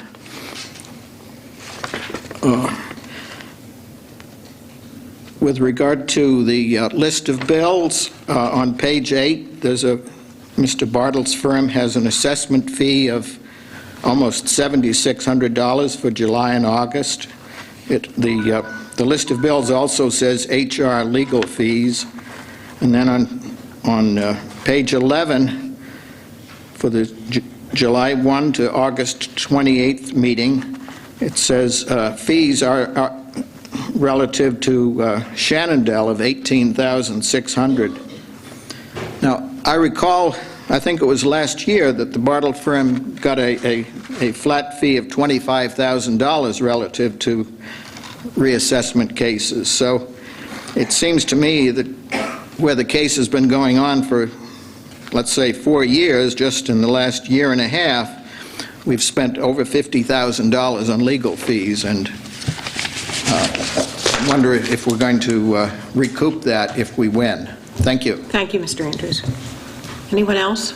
With regard to the list of bills, on page 8, Mr. Bartle's firm has an assessment fee of almost $7,600 for July and August. The list of bills also says HR legal fees. And then on page 11, for the July 1 to August 28th meeting, it says fees are relative to Shannondale of $18,600. Now, I recall, I think it was last year, that the Bartle firm got a flat fee of $25,000 relative to reassessment cases. So it seems to me that where the case has been going on for, let's say, 4 years, just in the last year and a half, we've spent over $50,000 on legal fees, and I wonder if we're going to recoup that if we win. Thank you. Thank you, Mr. Andrews. Anyone else?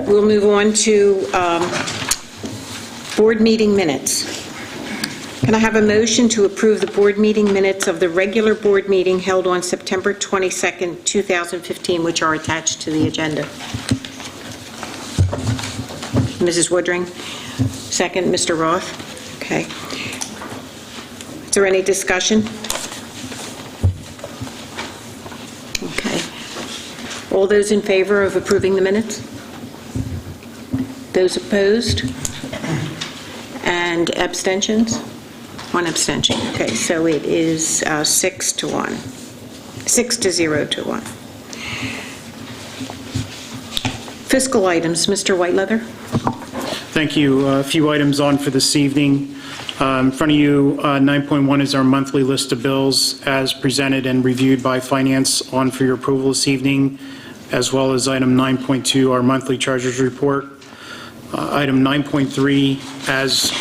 We'll move on to board meeting minutes. Can I have a motion to approve the board meeting minutes of the regular board meeting held on September 22nd, 2015, which are attached to the agenda? Mrs. Woodring? Second, Mr. Roth? Okay. Is there any discussion? Okay. All those in favor of approving the minutes? Those opposed? And abstentions? One abstention. Okay, so it is 6 to 1. 6 to 0 to 1. Fiscal items, Mr. Whiteleather. Thank you. A few items on for this evening. In front of you, 9.1 is our monthly list of bills as presented and reviewed by Finance on for your approval this evening, as well as item 9.2, our monthly treasurer's report. Item 9.3, as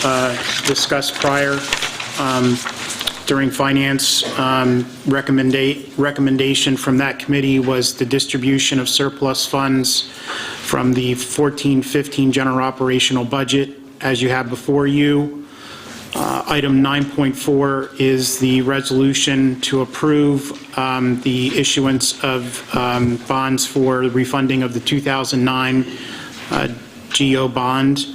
discussed prior during Finance, recommendation from that committee was the distribution of surplus funds from the 14-15 general operational budget, as you have before you. Item 9.4 is the resolution to approve the issuance of bonds for the refunding of the 2009 GO bond,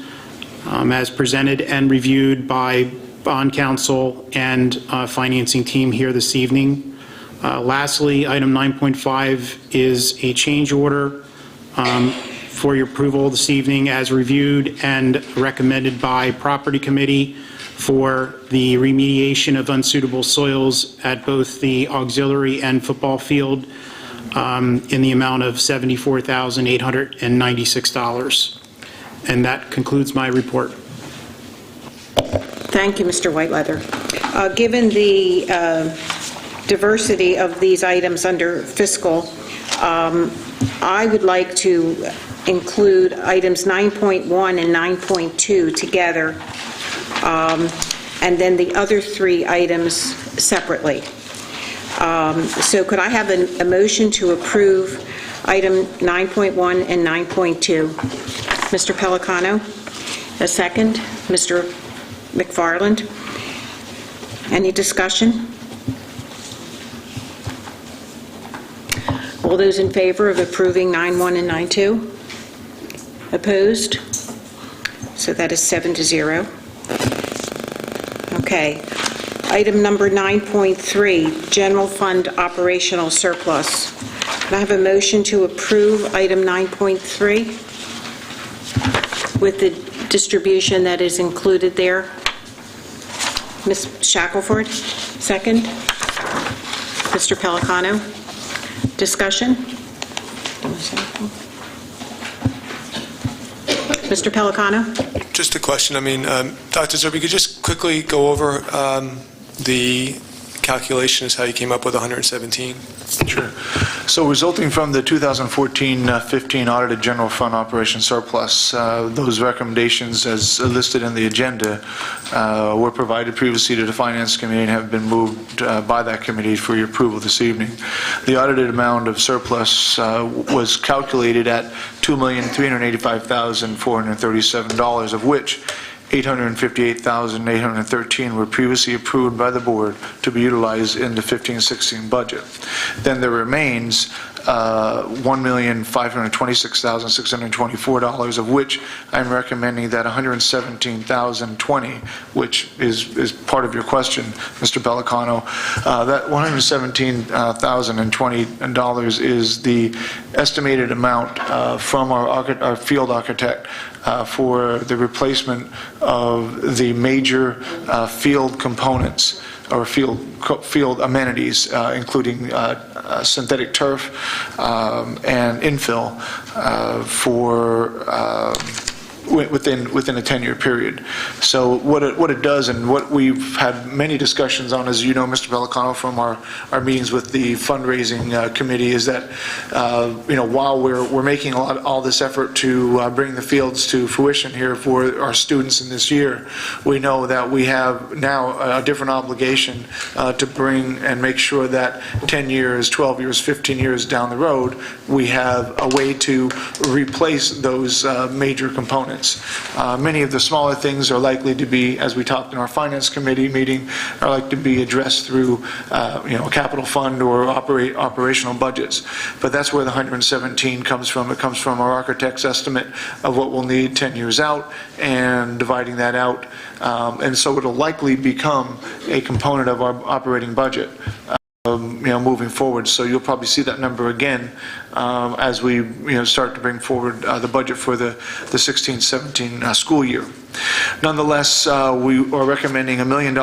as presented and reviewed by bond counsel and financing team here this evening. Lastly, item 9.5 is a change order for your approval this evening, as reviewed and recommended by Property Committee for the remediation of unsuitable soils at both the auxiliary and football field in the amount of $74,896. And that concludes my report. Thank you, Mr. Whiteleather. Given the diversity of these items under fiscal, I would like to include items 9.1 and 9.2 together, and then the other 3 items separately. So could I have a motion to approve item 9.1 and 9.2? Mr. Pellicano, a second. Mr. McFarland. Any discussion? All those in favor of approving 9.1 and 9.2? Opposed? So that is 7-0. Okay. Item number 9.3, General Fund Operational Surplus. Can I have a motion to approve item 9.3 with the distribution that is included there? Ms. Shackelford, second. Mr. Pellicano, discussion? Mr. Pellicano? Just a question. I mean, Dr. Zerbe, could you just quickly go over the calculation as how you came up with 117? Sure. So resulting from the 2014-15 audited general fund operation surplus, those recommendations as listed in the agenda were provided previously to the Finance Committee and have been moved by that committee for your approval this evening. The audited amount of surplus was calculated at $2,385,437, of which $858,813 were previously approved by the board to be utilized in the 15-16 budget. Then there remains $1,526,624, of which I'm recommending that $117,020, which is part of your question, Mr. Pellicano, that $117,020 is the estimated amount from our field architect for the replacement of the major field components or field amenities, including synthetic turf and infill within a 10-year period. So what it does, and what we've had many discussions on, as you know, Mr. Pellicano, from our meetings with the fundraising committee, is that while we're making all this effort to bring the fields to fruition here for our students in this year, we know that we have now a different obligation to bring and make sure that 10 years, 12 years, 15 years down the road, we have a way to replace those major components. Many of the smaller things are likely to be, as we talked in our Finance Committee meeting, are likely to be addressed through a capital fund or operational budgets. But that's where the 117 comes from. It comes from our architect's estimate of what we'll need 10 years out and dividing that out. And so it'll likely become a component of our operating budget moving forward. So you'll probably see that number again as we start to bring forward the budget for the 16-17 school year. Nonetheless, we are recommending $1 million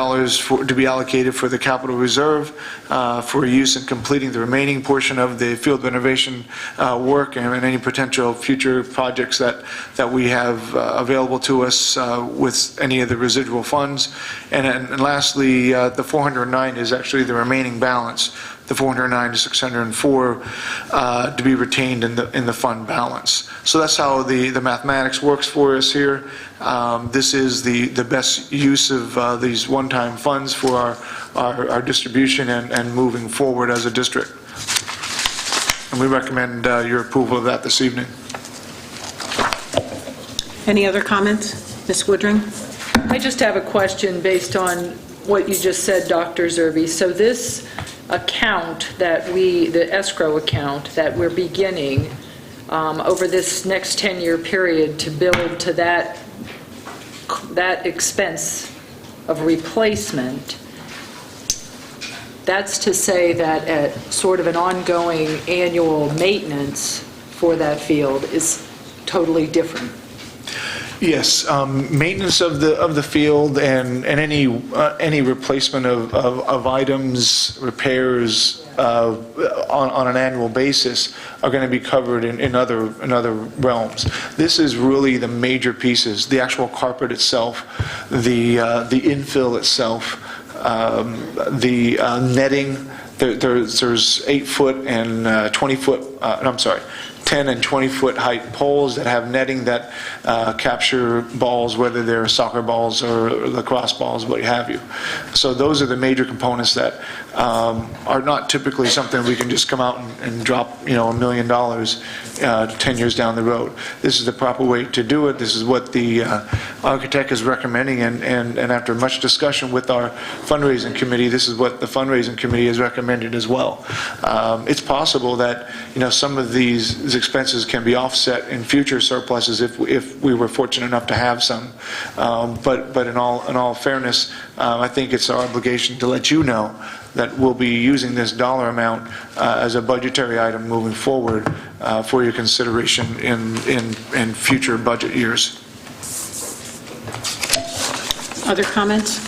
to be allocated for the capital reserve for use in completing the remaining portion of the field renovation work and any potential future projects that we have available to us with any of the residual funds. And lastly, the 409 is actually the remaining balance, the 409 to 604 to be retained in the fund balance. So that's how the mathematics works for us here. This is the best use of these one-time funds for our distribution and moving forward as a district. And we recommend your approval of that this evening. Any other comments? Ms. Woodring? I just have a question based on what you just said, Dr. Zerbe. So this account the escrow account that we're beginning over this next 10-year period to build to that expense of replacement, that's to say that at sort of an ongoing annual maintenance for that field is totally different. Yes, maintenance of the field and any replacement of items, repairs on an annual basis are going to be covered in other realms. This is really the major pieces: the actual carpet itself, the infill itself, the netting. There's 8-foot and 20-foot. I'm sorry. 10 and 20-foot height poles that have netting that capture balls, whether they're soccer balls or lacrosse balls, what have you. So those are the major components that are not typically something we can just come out and drop, $1 million 10 years down the road. This is the proper way to do it. This is what the architect is recommending, and after much discussion with our fundraising committee, this is what the fundraising committee has recommended as well. It's possible that some of these expenses can be offset in future surpluses if we were fortunate enough to have some. But in all fairness, I think it's our obligation to let you know that we'll be using this dollar amount as a budgetary item moving forward for your consideration in future budget years. Other comments?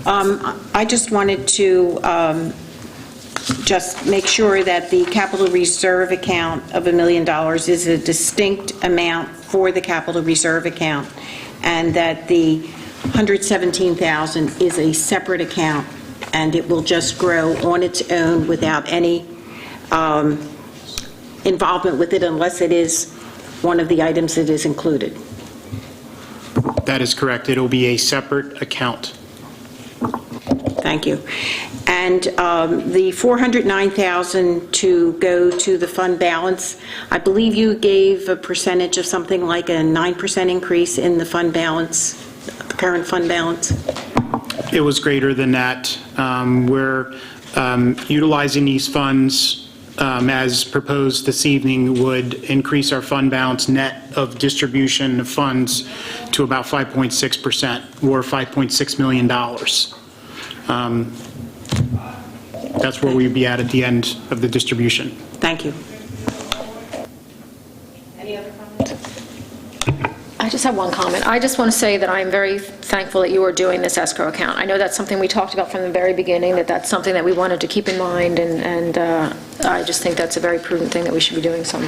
I just wanted to just make sure that the capital reserve account of $1 million is a distinct amount for the capital reserve account, and that the $117,000 is a separate account, and it will just grow on its own without any involvement with it unless it is one of the items that is included. That is correct. It'll be a separate account. Thank you. And the $409,000 to go to the fund balance, I believe you gave a percentage of something like a 9% increase in the fund balance, the current fund balance? It was greater than that. We're utilizing these funds as proposed this evening would increase our fund balance net of distribution of funds to about 5.6%, or $5.6 million. That's where we'd be at the end of the distribution. Thank you. Any other comments? I just have one comment. I just want to say that I'm very thankful that you are doing this escrow account. I know that's something we talked about from the very beginning, that's something that we wanted to keep in mind, and I just think that's a very prudent thing that we should be doing, so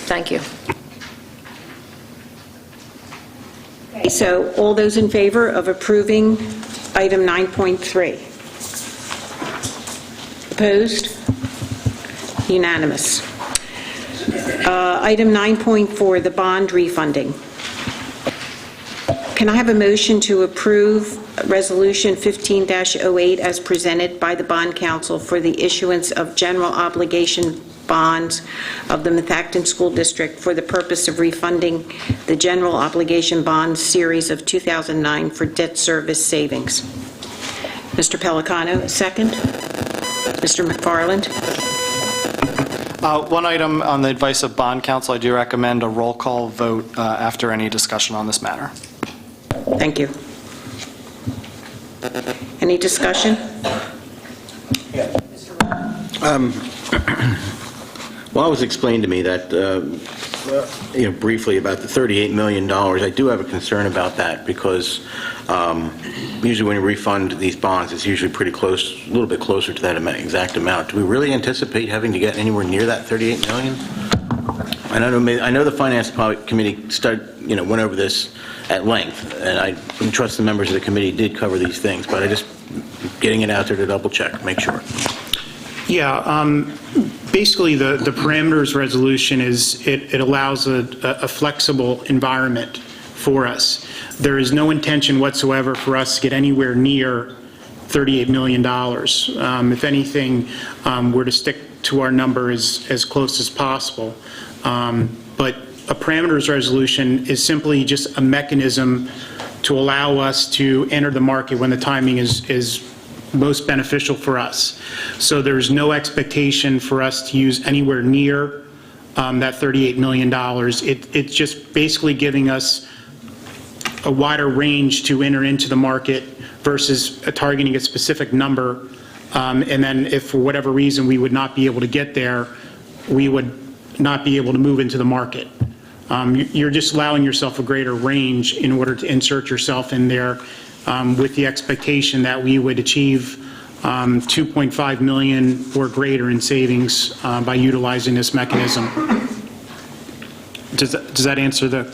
thank you. Okay, so all those in favor of approving item 9.3? Opposed? Unanimous. Item 9.4, the bond refunding. Can I have a motion to approve Resolution 15-08 as presented by the Bond Council for the issuance of general obligation bonds of the Methacton School District for the purpose of refunding the general obligation bonds series of 2009 for debt service savings? Mr. Pellicano, second. Mr. McFarland? One item on the advice of Bond Council, I do recommend a roll call vote after any discussion on this matter. Thank you. Any discussion? Well, it was explained to me that, briefly about the $38 million, I do have a concern about that because usually when you refund these bonds, it's usually pretty close, a little bit closer to that exact amount. Do we really anticipate having to get anywhere near that $38 million? I know the Finance Committee went over this at length, and I trust the members of the committee did cover these things, but I just getting it out there to double check, make sure. Yeah, basically the parameters resolution is it allows a flexible environment for us. There is no intention whatsoever for us to get anywhere near $38 million. If anything, we're to stick to our number as close as possible. But a parameters resolution is simply just a mechanism to allow us to enter the market when the timing is most beneficial for us. So there's no expectation for us to use anywhere near that $38 million. It's just basically giving us a wider range to enter into the market versus targeting a specific number. And then if for whatever reason we would not be able to get there, we would not be able to move into the market. You're just allowing yourself a greater range in order to insert yourself in there with the expectation that we would achieve $2.5 million or greater in savings by utilizing this mechanism. Does that answer the...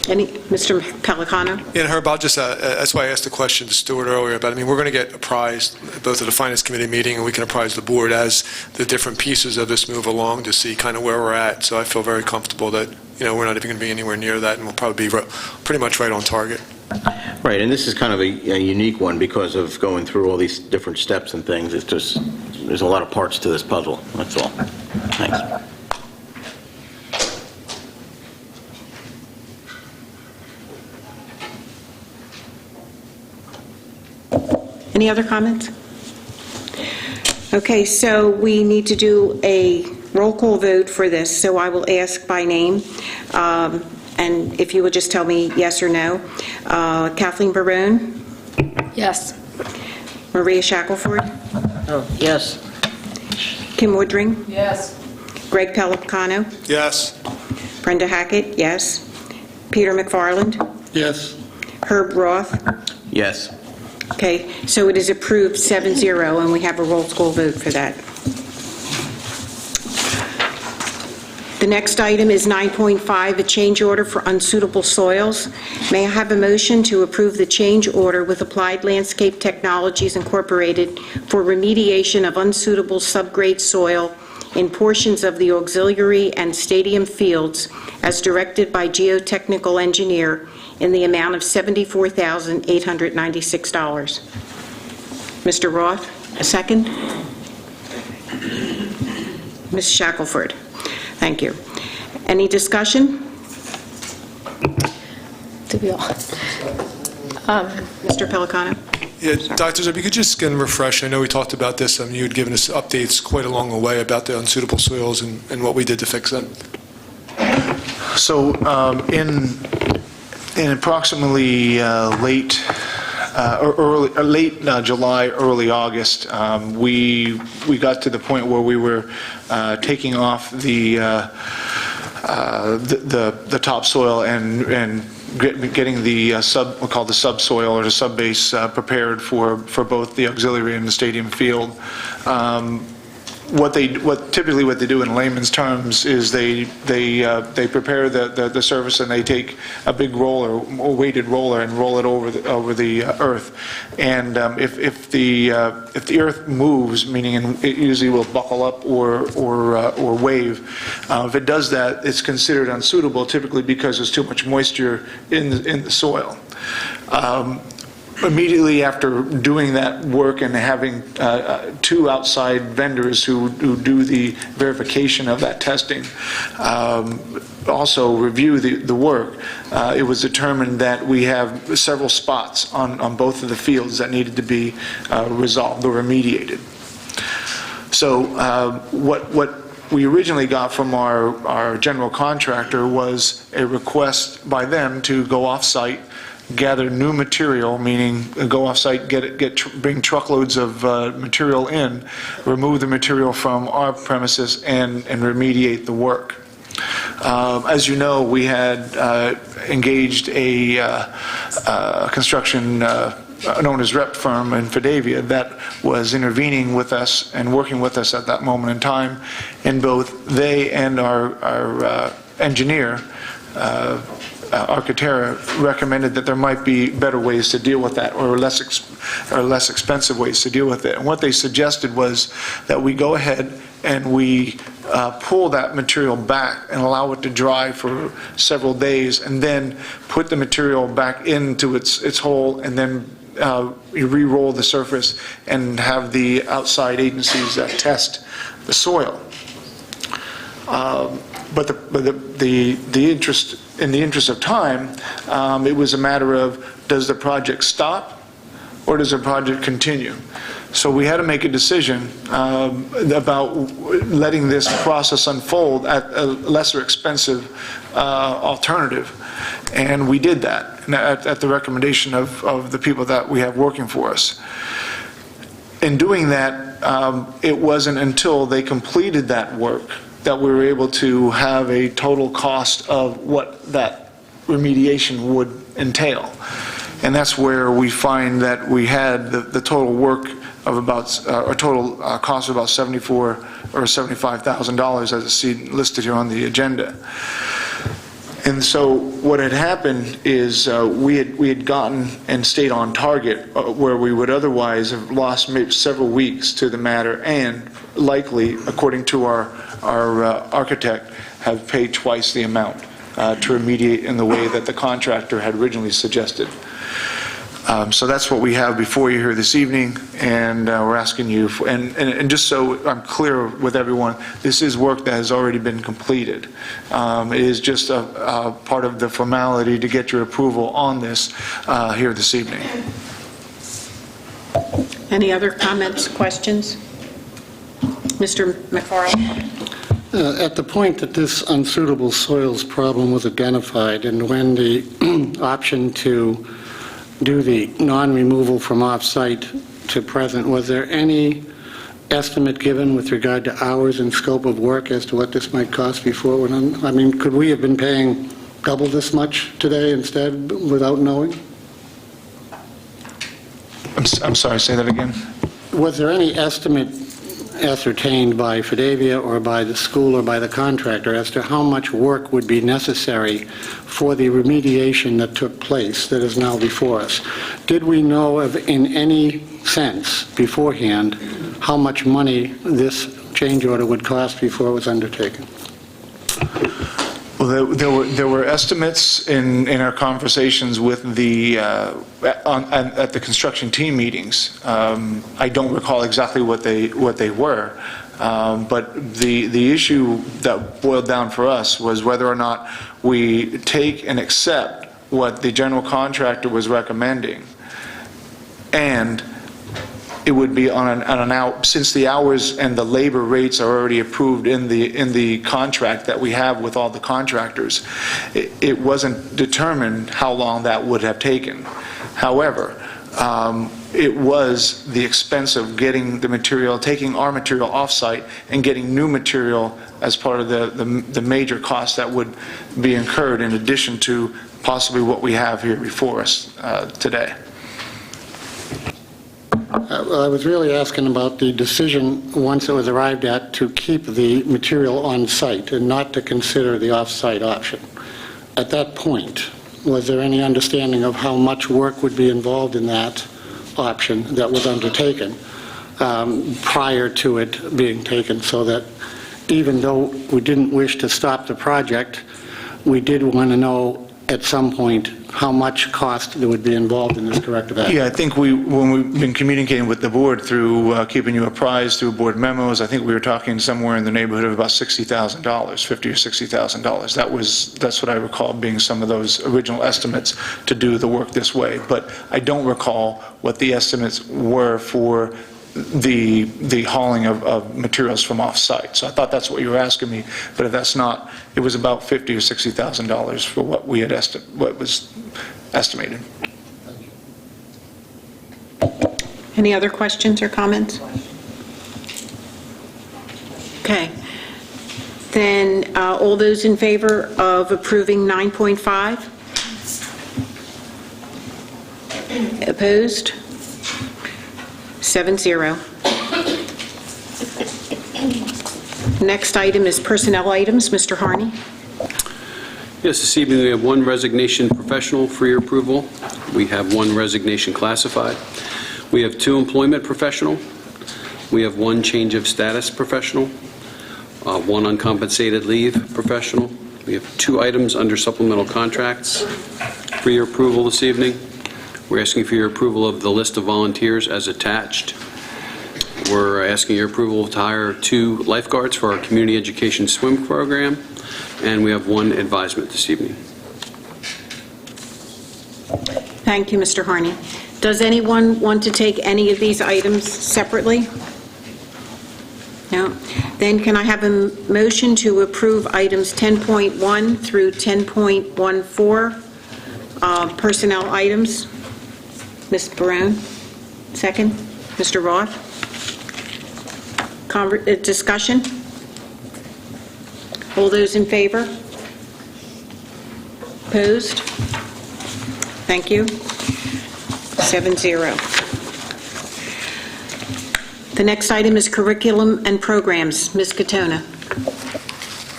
Mr. Pellicano? Yeah, Herb, I'll just, that's why I asked the question to Stuart earlier, but I mean, we're going to get apprised both at the Finance Committee meeting, and we can apprise the board as the different pieces of this move along to see kind of where we're at. So I feel very comfortable that, we're not even going to be anywhere near that, and we'll probably be pretty much right on target. Right, and this is kind of a unique one because of going through all these different steps and things. It's just, there's a lot of parts to this puzzle, that's all. Thanks. Any other comments? Okay, so we need to do a roll call vote for this, so I will ask by name, and if you would just tell me yes or no. Kathleen Barone? Yes. Maria Shackelford? Oh, yes. Kim Woodring? Yes. Greg Pellicano? Yes. Brenda Hackett, yes. Peter McFarland? Yes. Herb Roth? Yes. Okay, so it is approved 7-0, and we have a roll call vote for that. The next item is 9.5, a change order for unsuitable soils. May I have a motion to approve the change order with Applied Landscape Technologies Incorporated for remediation of unsuitable subgrade soil in portions of the auxiliary and stadium fields as directed by geotechnical engineer in the amount of $74,896. Mr. Roth, a second? Ms. Shackelford, thank you. Any discussion? Did we all? Mr. Pellicano? Yeah, Dr. Zeb, you could just refresh. I know we talked about this. You had given us updates quite along the way about the unsuitable soils and what we did to fix them. So in approximately late July, early August, we got to the point where we were taking off the topsoil and getting the we'll call the subsoil or the subbase prepared for both the auxiliary and the stadium field. What typically they do in layman's terms is they prepare the surface and they take a big roller, a weighted roller, and roll it over the earth. And if the earth moves, meaning it usually will buckle up or wave, if it does that, it's considered unsuitable, typically because there's too much moisture in the soil. Immediately after doing that work and having two outside vendors who do the verification of that testing also review the work, it was determined that we have several spots on both of the fields that needed to be resolved or remediated. So what we originally got from our general contractor was a request by them to go off-site, gather new material, meaning go off-site, bring truckloads of material in, remove the material from our premises, and remediate the work. As you know, we had engaged a construction known as rep firm in Fidavia that was intervening with us and working with us at that moment in time, and both they and our engineer, Architera, recommended that there might be better ways to deal with that, or less expensive ways to deal with it. And what they suggested was that we go ahead and we pull that material back and allow it to dry for several days, and then put the material back into its hole, and then re-roll the surface and have the outside agencies that test the soil. But in the interest of time, it was a matter of, does the project stop or does the project continue? So we had to make a decision about letting this process unfold at a lesser expensive alternative, and we did that at the recommendation of the people that we have working for us. In doing that, it wasn't until they completed that work that we were able to have a total cost of what that remediation would entail. And that's where we find that we had the total work of about, a total cost of about $74,000 or $75,000 as it's listed here on the agenda. And so what had happened is we had gotten and stayed on target where we would otherwise have lost maybe several weeks to the matter, and likely, according to our architect, have paid twice the amount to remediate in the way that the contractor had originally suggested. So that's what we have before you here this evening, and we're asking you, and just so I'm clear with everyone, this is work that has already been completed. It is just a part of the formality to get your approval on this here this evening. Any other comments, questions? Mr. McFarland? At the point that this unsuitable soils problem was identified, and when the option to do the non-removal from off-site to present, was there any estimate given with regard to hours and scope of work as to what this might cost before? I mean, could we have been paying double this much today instead without knowing? I'm sorry, say that again? Was there any estimate ascertained by Fidavia or by the school or by the contractor as to how much work would be necessary for the remediation that took place that is now before us? Did we know of, in any sense beforehand, how much money this change order would cost before it was undertaken? Well, there were estimates in our conversations with the at the construction team meetings. I don't recall exactly what they were, but the issue that boiled down for us was whether or not we take and accept what the general contractor was recommending, and it would be on an hour, since the hours and the labor rates are already approved in the contract that we have with all the contractors. It wasn't determined how long that would have taken. However, it was the expense of getting the material, taking our material off-site and getting new material as part of the major cost that would be incurred in addition to possibly what we have here before us today. Well, I was really asking about the decision, once it was arrived at, to keep the material on site and not to consider the off-site option. At that point, was there any understanding of how much work would be involved in that option that was undertaken prior to it being taken, so that even though we didn't wish to stop the project, we did want to know at some point how much cost there would be involved in this corrective action? Yeah, I think when we've been communicating with the board through keeping you apprised through board memos, I think we were talking somewhere in the neighborhood of about $60,000, $50,000 or $60,000. That's what I recall being some of those original estimates to do the work this way. But I don't recall what the estimates were for the hauling of materials from off-site. So I thought that's what you were asking me, but if that's not, it was about $50,000 or $60,000 for what we had what was estimated. Any other questions or comments? Okay. Then all those in favor of approving 9.5? Opposed? 7-0. Next item is personnel items. Mr. Harney. Yes, this evening we have one resignation professional for your approval. We have one resignation classified. We have two employment professional. We have one change of status professional, one uncompensated leave professional. We have two items under supplemental contracts for your approval this evening. We're asking for your approval of the list of volunteers as attached. We're asking your approval to hire two lifeguards for our community education swim program, and we have one advisement this evening. Thank you, Mr. Harney. Does anyone want to take any of these items separately? No? Then can I have a motion to approve items 10.1 through 10.14, personnel items? Ms. Barone, second. Mr. Roth? Discussion? All those in favor? Opposed? Thank you. 7-0. The next item is curriculum and programs. Ms. Katona.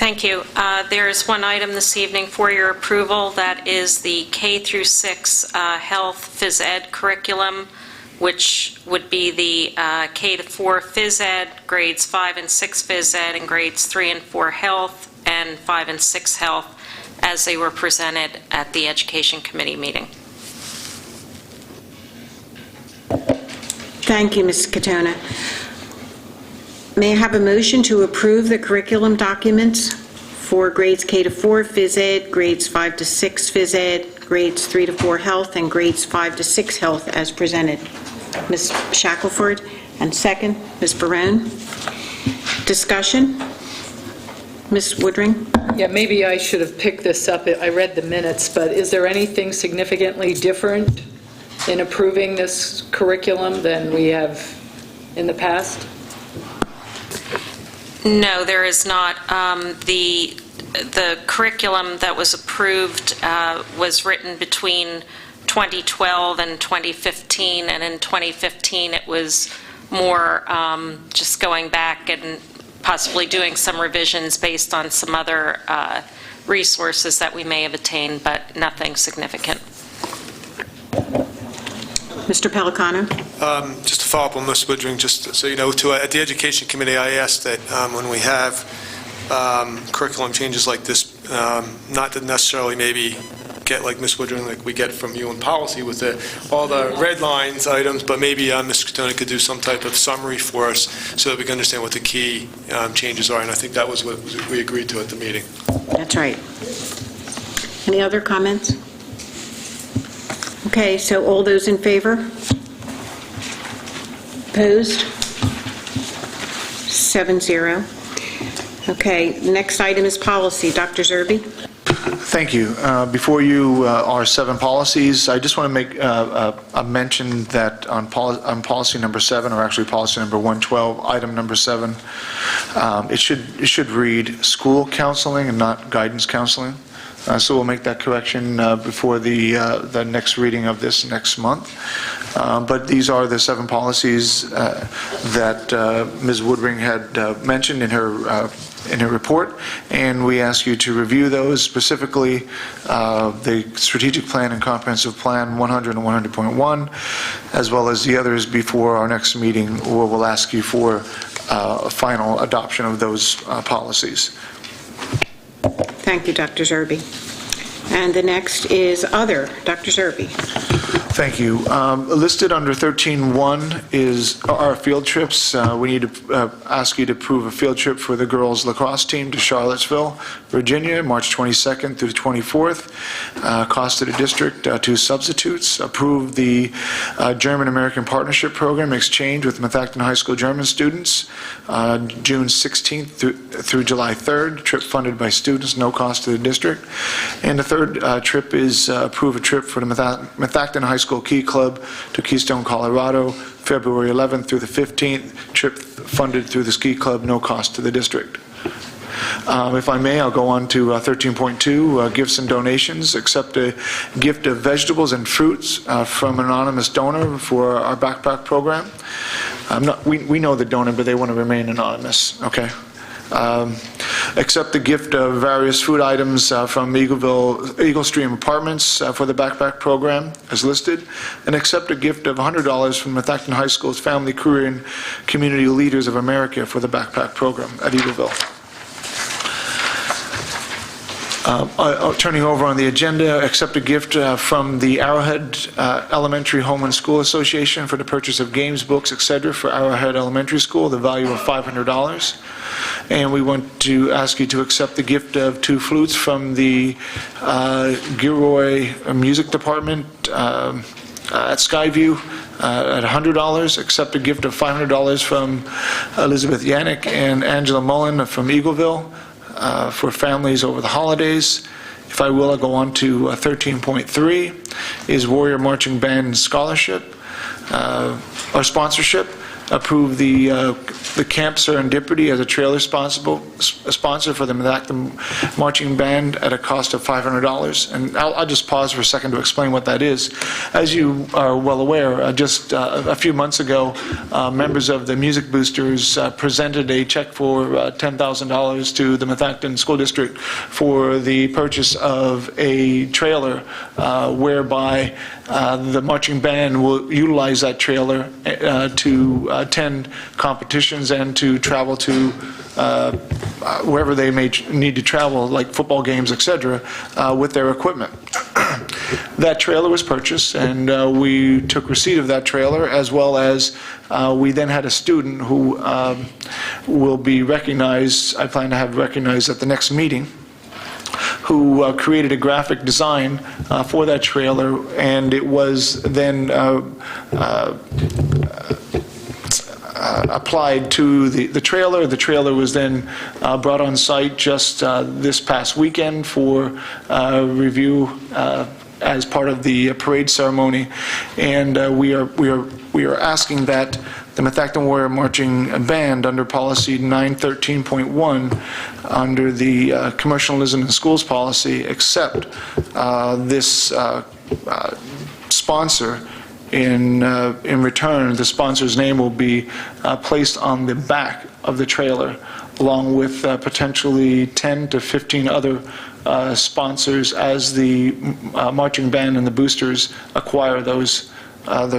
Thank you. There is one item this evening for your approval. That is the K through 6 health phys ed curriculum, which would be the K to 4 phys ed, grades 5 and 6 phys ed, and grades 3 and 4 health, and 5 and 6 health, as they were presented at the Education Committee meeting. Thank you, Ms. Katona. May I have a motion to approve the curriculum documents for grades K to 4 phys ed, grades 5 to 6 phys ed, grades 3 to 4 health, and grades 5 to 6 health as presented? Ms. Shackelford, and second, Ms. Barone. Discussion? Ms. Woodring? Yeah, maybe I should have picked this up. I read the minutes, but is there anything significantly different in approving this curriculum than we have in the past? No, there is not. The curriculum that was approved was written between 2012 and 2015, and in 2015 it was more just going back and possibly doing some revisions based on some other resources that we may have attained, but nothing significant. Mr. Pellicano? Just to follow up on Ms. Woodring, just so you know, at the Education Committee, I asked that when we have curriculum changes like this, not to necessarily maybe get like Ms. Woodring, like we get from you in policy with all the red lines items, but maybe Ms. Katona could do some type of summary for us so that we can understand what the key changes are, and I think that was what we agreed to at the meeting. That's right. Any other comments? Okay, so all those in favor? Opposed? 7-0. Okay, next item is policy. Dr. Zerbe? Thank you. Before you are 7 policies. I just want to make a mention that on policy number 7, or actually policy number 112, item number 7, it should read school counseling and not guidance counseling. So we'll make that correction before the next reading of this next month. But these are the 7 policies that Ms. Woodring had mentioned in her report, and we ask you to review those, specifically the Strategic Plan and Comprehensive Plan 100 and 100.1, as well as the others before our next meeting, where we'll ask you for a final adoption of those policies. Thank you, Dr. Zerbe. And the next is other. Dr. Zerbe. Thank you. Listed under 13.1 is our field trips. We need to ask you to approve a field trip for the girls lacrosse team to Charlottesville, Virginia, March 22nd through the 24th. Cost to the district, 2 substitutes. Approve the German-American Partnership Program exchange with Methacton High School German students, June 16th through July 3rd. Trip funded by students, no cost to the district. And the third trip is approve a trip for the Methacton High School Key Club to Keystone, Colorado, February 11th through the 15th. Trip funded through the Ski Club, no cost to the district. If I may, I'll go on to 13.2, gifts and donations. Accept a gift of vegetables and fruits from an anonymous donor for our backpack program. We know the donor, but they want to remain anonymous, okay? Accept the gift of various food items from Eagle Stream Apartments for the backpack program as listed, and accept a gift of $100 from Methacton High School's Family, Career, and Community Leaders of America for the backpack program at Eagleville. Turning over on the agenda, accept a gift from the Arrowhead Elementary Home and School Association for the purchase of games, books, etc. for Arrowhead Elementary School, the value of $500. And we want to ask you to accept the gift of 2 flutes from the Gilroy Music Department at Skyview at $100. Accept a gift of $500 from Elizabeth Yannick and Angela Mullen from Eagleville for families over the holidays. If I will, I'll go on to 13.3 is Warrior Marching Band Scholarship or sponsorship. approve the Camp Serendipity as a trailer sponsor for the Methacton Marching Band at a cost of $500. And I'll just pause for a second to explain what that is. As you are well aware, just a few months ago, members of the Music Boosters presented a check for $10,000 to the Methacton School District for the purchase of a trailer whereby the marching band will utilize that trailer to attend competitions and to travel to wherever they may need to travel, like football games, etc., with their equipment. That trailer was purchased, and we took receipt of that trailer, as well as we then had a student who will be recognized, I plan to have recognized at the next meeting, who created a graphic design for that trailer, and it was then applied to the trailer. The trailer was then brought on site just this past weekend for review as part of the parade ceremony, and we are asking that the Methacton Warrior Marching Band, under policy 913.1, under the commercialism in schools policy, accept this sponsor. In return, the sponsor's name will be placed on the back of the trailer, along with potentially 10 to 15 other sponsors as the marching band and the boosters acquire those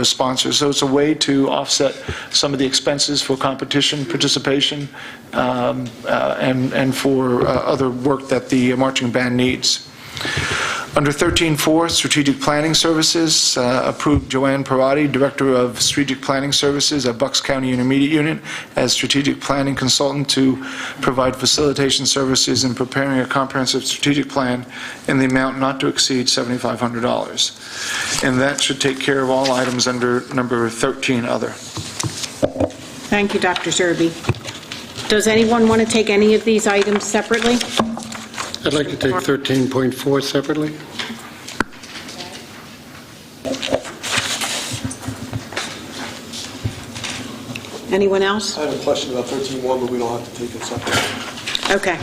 sponsors. So it's a way to offset some of the expenses for competition participation and for other work that the marching band needs. Under 13.4, Strategic Planning Services, approved Joanne Parati, Director of Strategic Planning Services at Bucks County Intermediate Unit, as Strategic Planning Consultant to provide facilitation services in preparing a comprehensive strategic plan in the amount not to exceed $7,500. And that should take care of all items under number 13, Other. Thank you, Dr. Zerbe. Does anyone want to take any of these items separately? I'd like to take 13.4 separately. Anyone else? I have a question about 13.1, but we don't have to take it separately. Okay.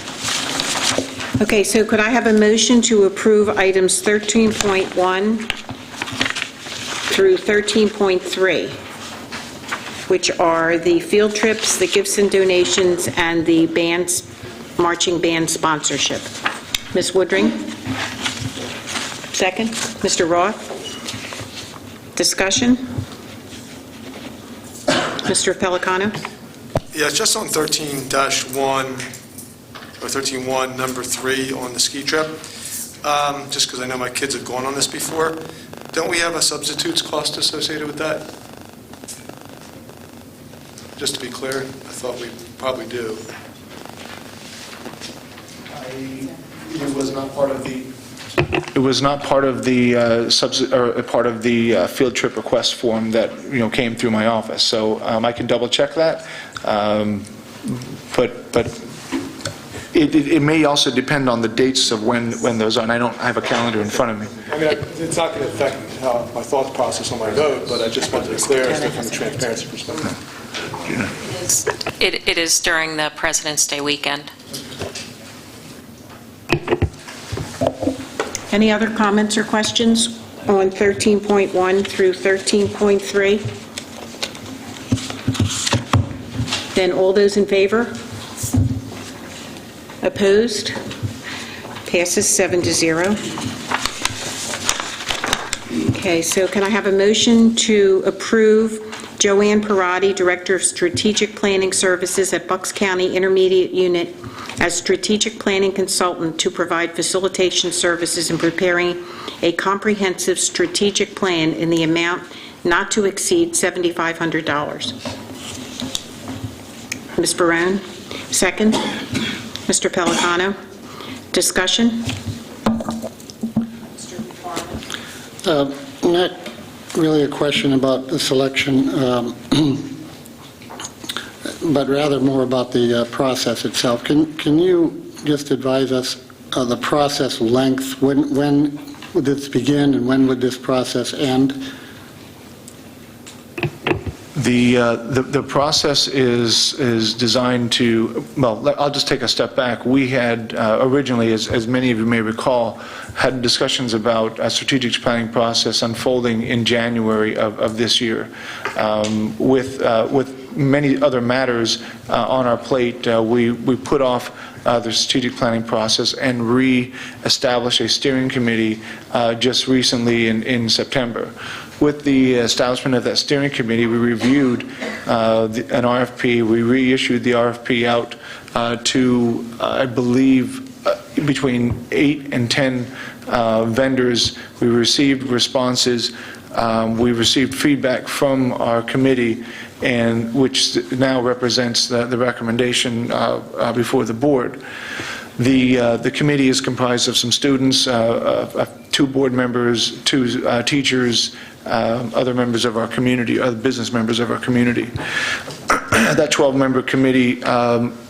Okay, so could I have a motion to approve items 13.1 through 13.3, which are the field trips, the gifts and donations, and the marching band sponsorship? Ms. Woodring? Second. Mr. Roth? Discussion? Mr. Pellicano? Yeah, it's just on 13-1, or 13.1, number 3 on the ski trip, just because I know my kids have gone on this before. Don't we have a substitutes cost associated with that? Just to be clear, I thought we probably do. It was not part of the. It was not part of the part of the field trip request form that came through my office. So I can double check that, but it may also depend on the dates of when those are. And I don't have a calendar in front of me. I mean, it's not going to affect my thought process on my vote, but I just wanted to be clear from a transparency perspective. It is during the President's Day weekend. Any other comments or questions on 13.1 through 13.3? Then all those in favor? Opposed? Passes 7-0. Okay, so can I have a motion to approve Joanne Parati, Director of Strategic Planning Services at Bucks County Intermediate Unit, as Strategic Planning Consultant to provide facilitation services in preparing a comprehensive strategic plan in the amount not to exceed $7,500. Ms. Barone, second. Mr. Pellicano, discussion? Not really a question about the selection, but rather more about the process itself. Can you just advise us the process length? When would this begin and when would this process end? The process is designed to, well, I'll just take a step back. We had originally, as many of you may recall, had discussions about a strategic planning process unfolding in January of this year. With many other matters on our plate, we put off the strategic planning process and re-established a steering committee just recently in September. With the establishment of that steering committee, we reviewed an RFP. We reissued the RFP out to, I believe, between 8 and 10 vendors. We received responses. We received feedback from our committee, and which now represents the recommendation before the board. The committee is comprised of some students, 2 board members, 2 teachers, other members of our community, other business members of our community. That 12-member committee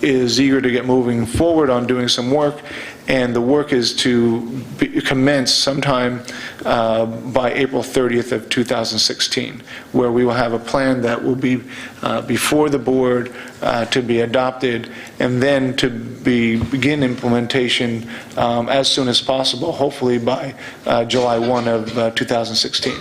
is eager to get moving forward on doing some work, and the work is to commence sometime by April 30th of 2016, where we will have a plan that will be before the board to be adopted, and then to begin implementation as soon as possible, hopefully by July 1 of 2016.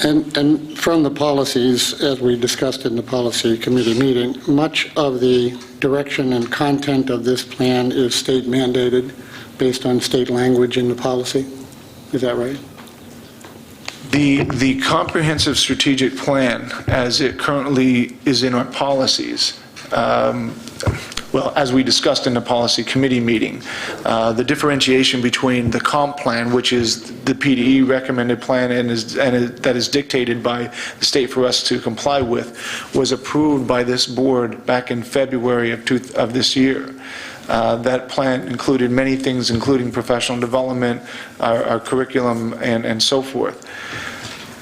And from the policies, as we discussed in the policy committee meeting, much of the direction and content of this plan is state mandated based on state language in the policy. Is that right? The comprehensive strategic plan, as it currently is in our policies, well, as we discussed in the policy committee meeting, the differentiation between the comp plan, which is the PDE recommended plan and that is dictated by the state for us to comply with, was approved by this board back in February of this year. That plan included many things, including professional development, our curriculum, and so forth.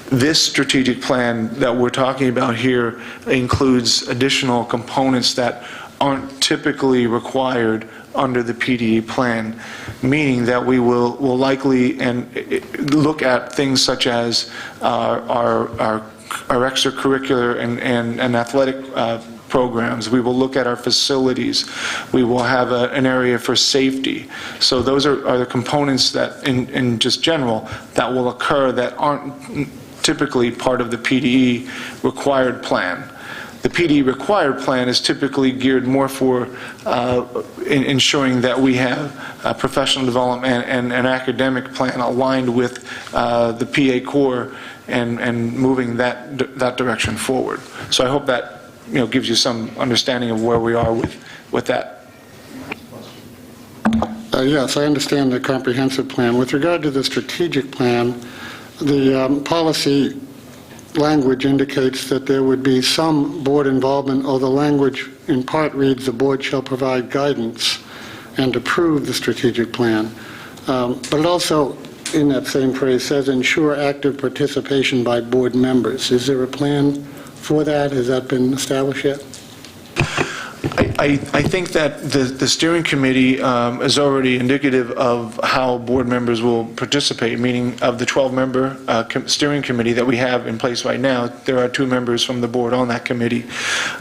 This strategic plan that we're talking about here includes additional components that aren't typically required under the PDE plan, meaning that we will likely look at things such as our extracurricular and athletic programs. We will look at our facilities. We will have an area for safety. So those are the components that, in just general, that will occur that aren't typically part of the PDE required plan. The PD required plan is typically geared more for ensuring that we have a professional development and an academic plan aligned with the PA core and moving that direction forward. So I hope that gives you some understanding of where we are with that. Yes, I understand the comprehensive plan. With regard to the strategic plan, the policy language indicates that there would be some board involvement, or the language in part reads, the board shall provide guidance and approve the strategic plan. But it also, in that same phrase, says ensure active participation by board members. Is there a plan for that? Has that been established yet? I think that the steering committee is already indicative of how board members will participate, meaning of the 12-member steering committee that we have in place right now. There are 2 members from the board on that committee.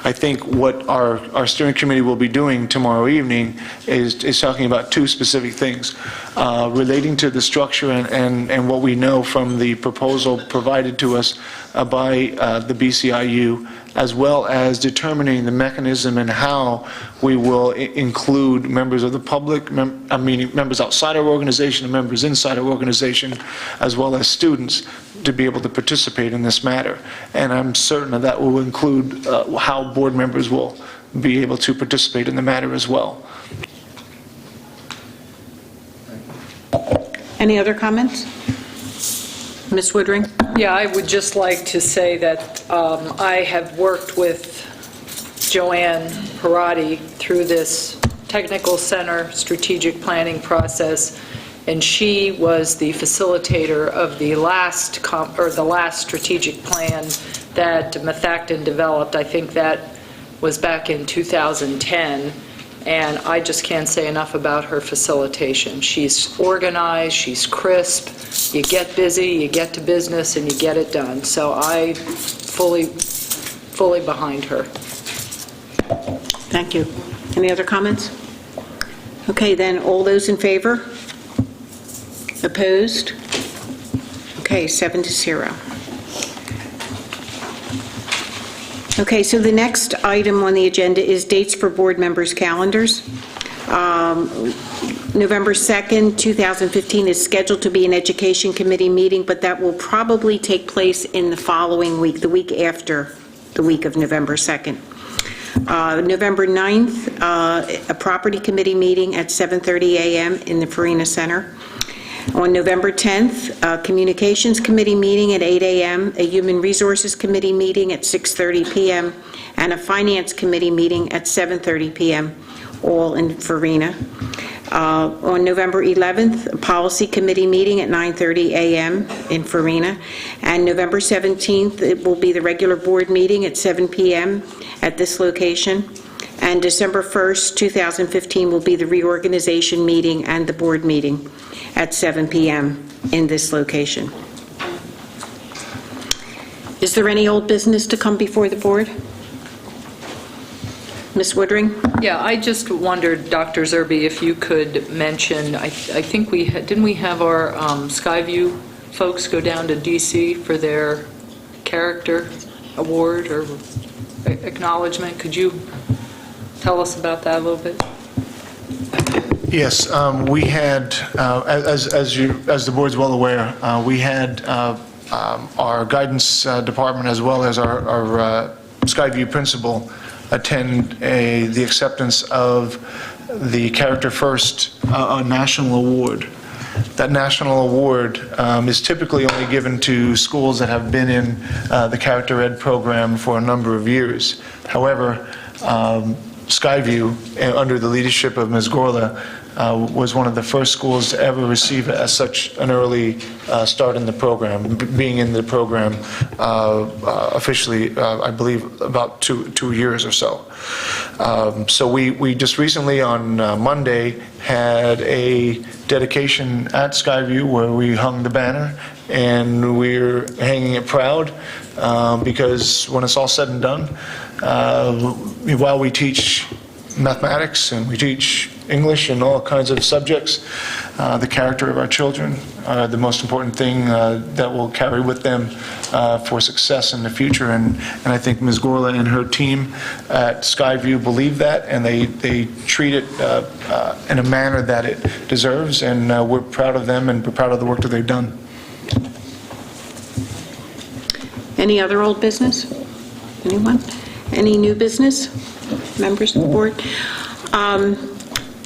I think what our steering committee will be doing tomorrow evening is talking about 2 specific things relating to the structure and what we know from the proposal provided to us by the BCIU, as well as determining the mechanism and how we will include members of the public, members outside our organization and members inside our organization, as well as students, to be able to participate in this matter. And I'm certain that will include how board members will be able to participate in the matter as well. Any other comments? Ms. Woodring? Yeah, I would just like to say that I have worked with Joanne Parati through this technical center strategic planning process, and she was the facilitator of the last strategic plan that Methacton developed. I think that was back in 2010, and I just can't say enough about her facilitation. She's organized, she's crisp, you get busy, you get to business, and you get it done. So I fully behind her. Thank you. Any other comments? Okay, then, all those in favor? Opposed? Okay, 7-0. Okay, so the next item on the agenda is dates for board members' calendars. November 2nd, 2015 is scheduled to be an Education Committee meeting, but that will probably take place in the following week, the week after the week of November 2nd. November 9th, a Property Committee meeting at 7:30 a.m. in the Farina Center. On November 10th, a Communications Committee meeting at 8 a.m., a Human Resources Committee meeting at 6:30 p.m., and a Finance Committee meeting at 7:30 p.m., all in Farina. On November 11th, a Policy Committee meeting at 9:30 a.m. in Farina. And November 17th, it will be the regular board meeting at 7 p.m. at this location. And December 1st, 2015 will be the reorganization meeting and the board meeting at 7 p.m. in this location. Is there any old business to come before the board? Ms. Woodring? Yeah, I just wondered, Dr. Zerbe, if you could mention, I think didn't we have our Skyview folks go down to D.C. for their character award or acknowledgement? Could you tell us about that a little bit? Yes, we had, as the board's well aware, we had our guidance department as well as our Skyview principal attend the acceptance of the Character First National Award. That national award is typically only given to schools that have been in the Character Ed program for a number of years. However, Skyview, under the leadership of Ms. Gorla, was one of the first schools to ever receive such an early start in the program, being in the program officially, I believe, about two years or so. So we just recently on Monday had a dedication at Skyview where we hung the banner, and we're hanging it proud because when it's all said and done, while we teach mathematics and we teach English and all kinds of subjects, the character of our children are the most important thing that will carry with them for success in the future. And I think Ms. Gorla and her team at Skyview believe that, and they treat it in a manner that it deserves, and we're proud of them and we're proud of the work that they've done. Any other old business? Anyone? Any new business? Members of the board?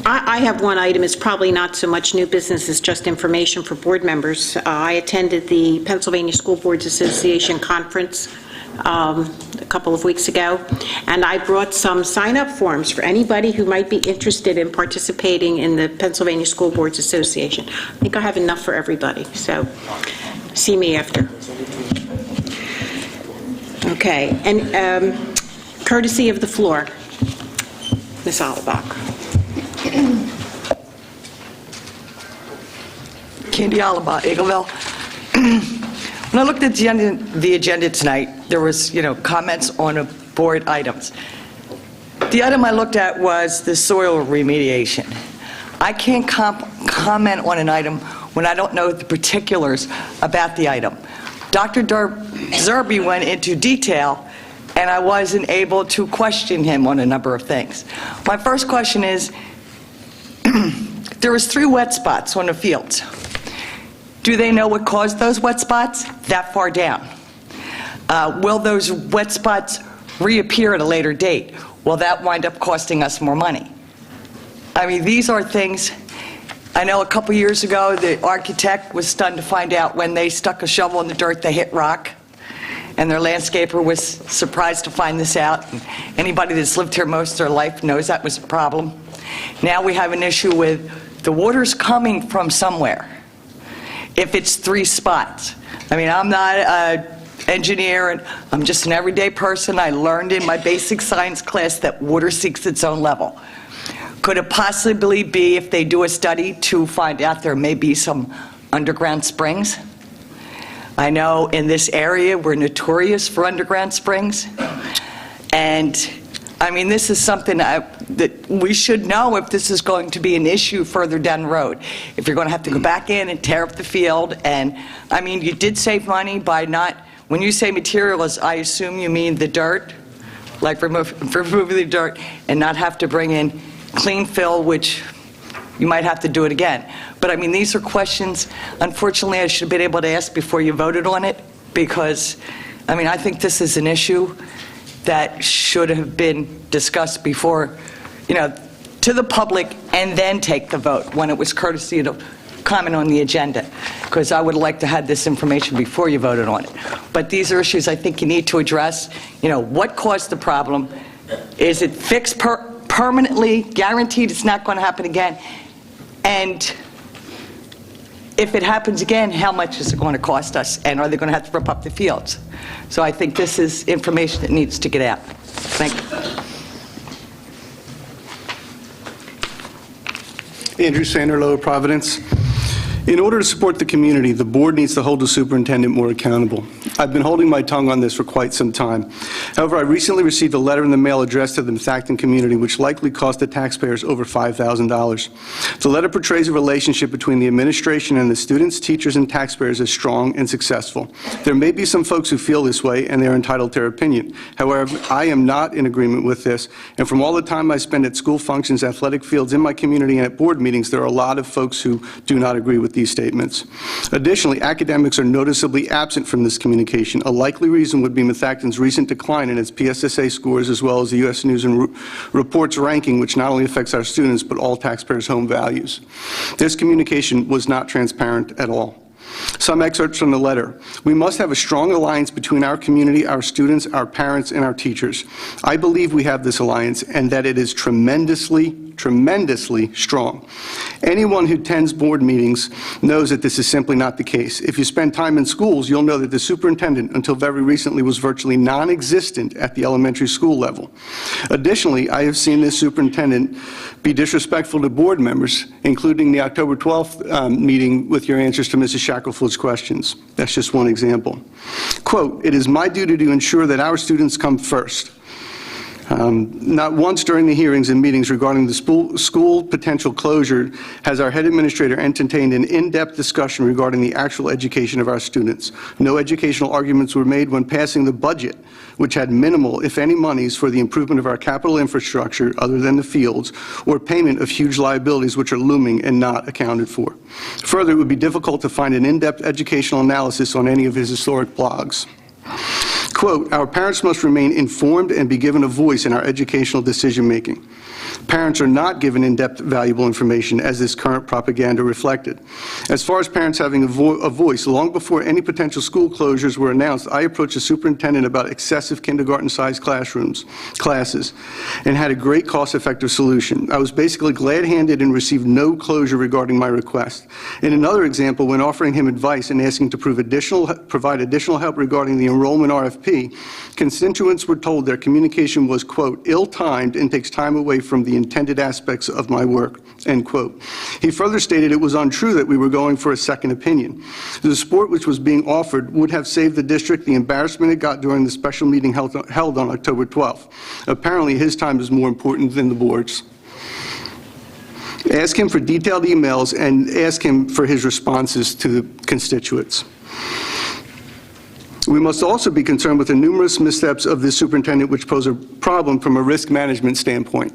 I have one item. It's probably not so much new business as just information for board members. I attended the Pennsylvania School Boards Association conference a couple of weeks ago, and I brought some sign-up forms for anybody who might be interested in participating in the Pennsylvania School Boards Association. I think I have enough for everybody, so see me after. Okay, and courtesy of the floor, Ms. Alabak. Candy Alaba, Eagleville. When I looked at the agenda tonight, there was, comments on board items. The item I looked at was the soil remediation. I can't comment on an item when I don't know the particulars about the item. Dr. Zerbe went into detail, and I wasn't able to question him on a number of things. My first question is, there was 3 wet spots on the fields. Do they know what caused those wet spots that far down? Will those wet spots reappear at a later date? Will that wind up costing us more money? I mean, these are things. I know a couple years ago, the architect was stunned to find out when they stuck a shovel in the dirt, they hit rock. And their landscaper was surprised to find this out. And anybody that's lived here most of their life knows that was a problem. Now we have an issue with the water's coming from somewhere. If it's 3 spots. I mean, I'm not an engineer, and I'm just an everyday person. I learned in my basic science class that water seeks its own level. Could it possibly be, if they do a study, to find out there may be some underground springs? I know in this area, we're notorious for underground springs. And, I mean, this is something that we should know if this is going to be an issue further down the road. If you're going to have to go back in and tear up the field, and, I mean, you did save money by not, when you say materials, I assume you mean the dirt, like removing the dirt, and not have to bring in clean fill, which you might have to do it again. But I mean, these are questions, unfortunately, I should have been able to ask before you voted on it, because, I mean, I think this is an issue that should have been discussed before, you know, to the public, and then take the vote when it was courtesy to comment on the agenda, because I would like to have this information before you voted on it. But these are issues I think you need to address. You know, what caused the problem? Is it fixed permanently, guaranteed it's not going to happen again? And if it happens again, how much is it going to cost us? And are they going to have to rip up the fields? So I think this is information that needs to get out. Thank you. Andrew Sander, Lower Providence. In order to support the community, the board needs to hold the superintendent more accountable. I've been holding my tongue on this for quite some time. However, I recently received a letter in the mail addressed to the Methacton community, which likely cost the taxpayers over $5,000. The letter portrays a relationship between the administration and the students, teachers, and taxpayers as strong and successful. There may be some folks who feel this way, and they're entitled to their opinion. However, I am not in agreement with this, and from all the time I spend at school functions, athletic fields, in my community, and at board meetings, there are a lot of folks who do not agree with these statements. Additionally, academics are noticeably absent from this communication. A likely reason would be Methacton's recent decline in its PSSA scores, as well as the U.S. News and Reports ranking, which not only affects our students, but all taxpayers' home values. This communication was not transparent at all. Some excerpts from the letter. We must have a strong alliance between our community, our students, our parents, and our teachers. I believe we have this alliance and that it is tremendously strong. Anyone who attends board meetings knows that this is simply not the case. If you spend time in schools, you'll know that the superintendent, until very recently, was virtually non-existent at the elementary school level. Additionally, I have seen this superintendent be disrespectful to board members, including the October 12th meeting with your answers to Mrs. Shackelford's questions. That's just one example. Quote, "It is my duty to ensure that our students come first." Not once during the hearings and meetings regarding the school potential closure has our head administrator entertained an in-depth discussion regarding the actual education of our students. No educational arguments were made when passing the budget, which had minimal, if any, monies for the improvement of our capital infrastructure other than the fields, or payment of huge liabilities which are looming and not accounted for. Further, it would be difficult to find an in-depth educational analysis on any of his historic blogs. Quote, "Our parents must remain informed and be given a voice in our educational decision-making. Parents are not given in-depth, valuable information, as this current propaganda reflected. As far as parents having a voice, long before any potential school closures were announced, I approached the superintendent about excessive kindergarten-sized classes, and had a great cost-effective solution. I was basically glad-handed and received no closure regarding my request. In another example, when offering him advice and asking to provide additional help regarding the enrollment RFP, constituents were told their communication was, quote, ill-timed and takes time away from the intended aspects of my work, end quote. He further stated it was untrue that we were going for a second opinion. The support which was being offered would have saved the district the embarrassment it got during the special meeting held on October 12th. Apparently, his time is more important than the board's. Ask him for detailed emails and ask him for his responses to the constituents. We must also be concerned with the numerous missteps of this superintendent which pose a problem from a risk management standpoint.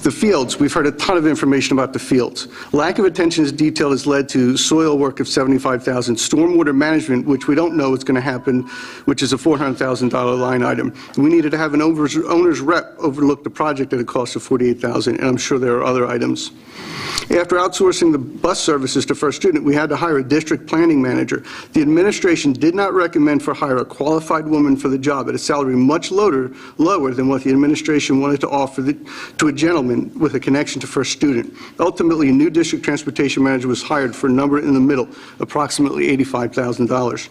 The fields, we've heard a ton of information about the fields. Lack of attention to detail has led to soil work of $75,000, stormwater management, which we don't know what's going to happen, which is a $400,000 line item. We needed to have an owner's rep overlook the project at a cost of $48,000, and I'm sure there are other items. After outsourcing the bus services to First Student, we had to hire a district planning manager. The administration did not recommend for hire a qualified woman for the job at a salary much lower than what the administration wanted to offer to a gentleman admin with a connection to First Student. Ultimately, a new district transportation manager was hired for a number in the middle, approximately $85,000.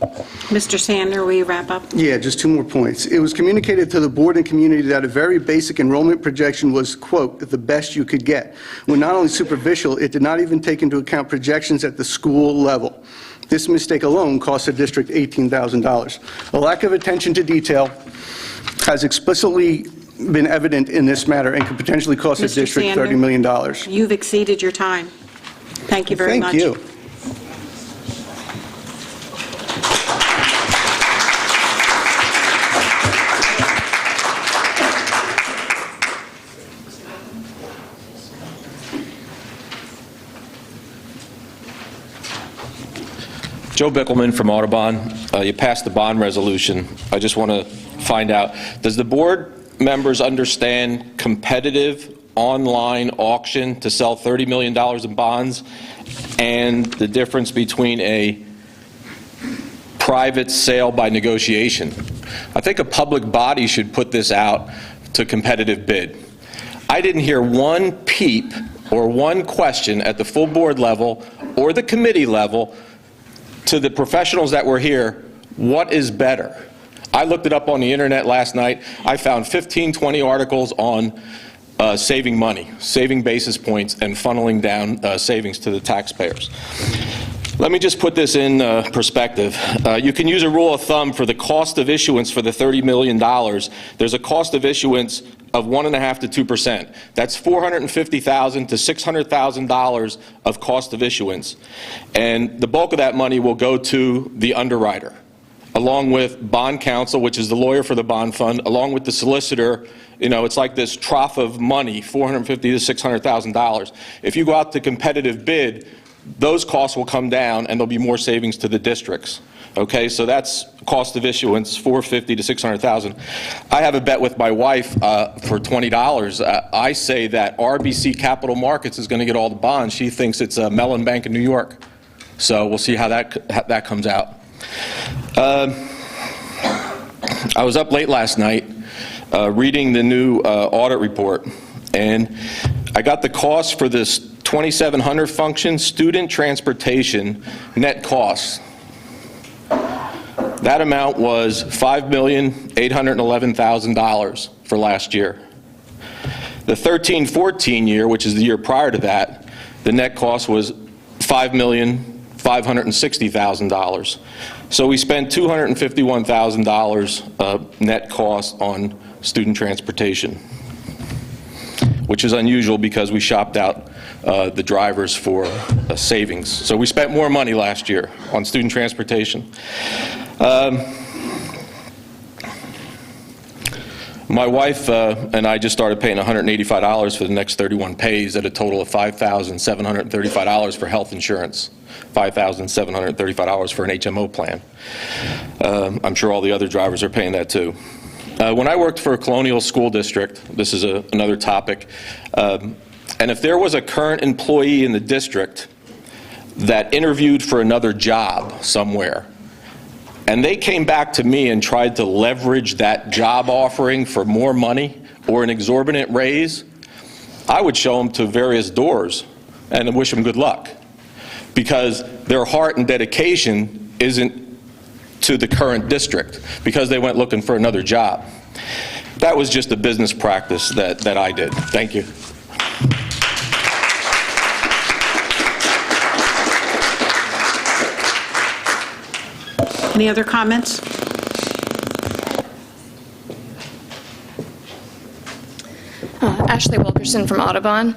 Mr. Sander, will you wrap up? Yeah, just two more points. It was communicated to the board and community that a very basic enrollment projection was, quote, the best you could get. When not only superficial, it did not even take into account projections at the school level. This mistake alone cost the district $18,000. A lack of attention to detail has explicitly been evident in this matter and could potentially cost the Mr. district Sander, $30 million. You've exceeded your time. Thank you very much. Thank you. Joe Bickelman from Audubon. You passed the bond resolution. I just want to find out, does the board members understand competitive online auction to sell $30 million in bonds and the difference between a private sale by negotiation? I think a public body should put this out to competitive bid. I didn't hear one peep or one question at the full board level or the committee level to the professionals that were here, what is better? I looked it up on the internet last night. I found 15, 20 articles on saving money, saving basis points, and funneling down savings to the taxpayers. Let me just put this in perspective. You can use a rule of thumb for the cost of issuance for the $30 million. There's a cost of issuance of 1.5% to 2%. That's $450,000 to $600,000 of cost of issuance. And the bulk of that money will go to the underwriter, along with bond counsel, which is the lawyer for the bond fund, along with the solicitor. You know, it's like this trough of money, $450,000 to $600,000. If you go out to competitive bid, those costs will come down and there'll be more savings to the districts. Okay, so that's cost of issuance, $450,000 to $600,000. I have a bet with my wife for $20. I say that RBC Capital Markets is going to get all the bonds. She thinks it's Mellon Bank in New York. So we'll see how that comes out. I was up late last night reading the new audit report, and I got the cost for this 2700 function, student transportation, net costs. That amount was $5,811,000 for last year. The 13-14 year, which is the year prior to that, the net cost was $5,560,000. So we spent $251,000 net cost on student transportation, which is unusual because we shopped out the drivers for savings. So we spent more money last year on student transportation. My wife and I just started paying $185 for the next 31 pays at a total of $5,735 for health insurance, $5,735 for an HMO plan. I'm sure all the other drivers are paying that too. When I worked for Colonial School District, this is another topic, and if there was a current employee in the district that interviewed for another job somewhere, and they came back to me and tried to leverage that job offering for more money or an exorbitant raise, I would show them to various doors and wish them good luck, because their heart and dedication isn't to the current district, because they went looking for another job. That was just a business practice that I did. Thank you. Any other comments? Ashley Wilkerson from Audubon.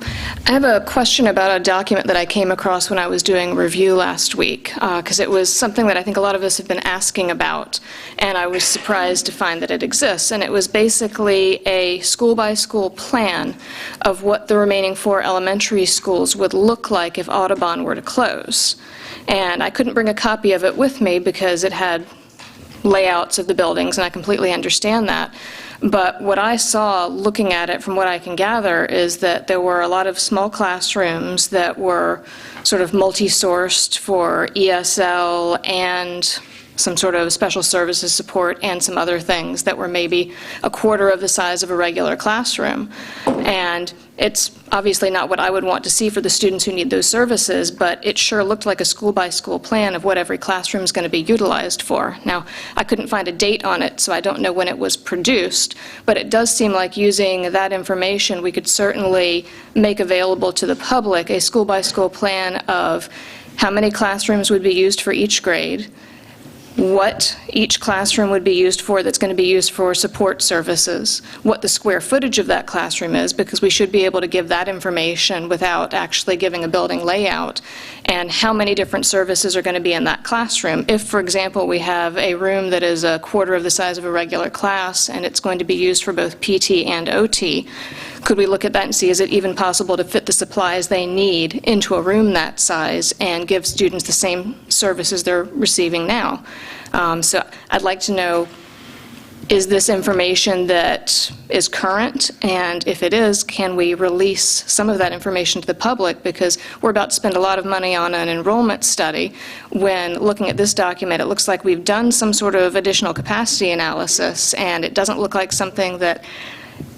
I have a question about a document that I came across when I was doing review last week, because it was something that I think a lot of us have been asking about, and I was surprised to find that it exists. And it was basically a school-by-school plan of what the remaining 4 elementary schools would look like if Audubon were to close. And I couldn't bring a copy of it with me because it had layouts of the buildings, and I completely understand that. But what I saw looking at it, from what I can gather, is that there were a lot of small classrooms that were sort of multi-sourced for ESL and some sort of special services support and some other things that were maybe a quarter of the size of a regular classroom. And it's obviously not what I would want to see for the students who need those services, but it sure looked like a school-by-school plan of what every classroom is going to be utilized for. Now, I couldn't find a date on it, so I don't know when it was produced, but it does seem like using that information, we could certainly make available to the public a school-by-school plan of how many classrooms would be used for each grade, what each classroom would be used for that's going to be used for support services, what the square footage of that classroom is, because we should be able to give that information without actually giving a building layout, and how many different services are going to be in that classroom. If, for example, we have a room that is a quarter of the size of a regular class and it's going to be used for both PT and OT, could we look at that and see, is it even possible to fit the supplies they need into a room that size and give students the same services they're receiving now? So I'd like to know, is this information that is current? And if it is, can we release some of that information to the public? Because we're about to spend a lot of money on an enrollment study. When looking at this document, it looks like we've done some sort of additional capacity analysis, and it doesn't look like something that,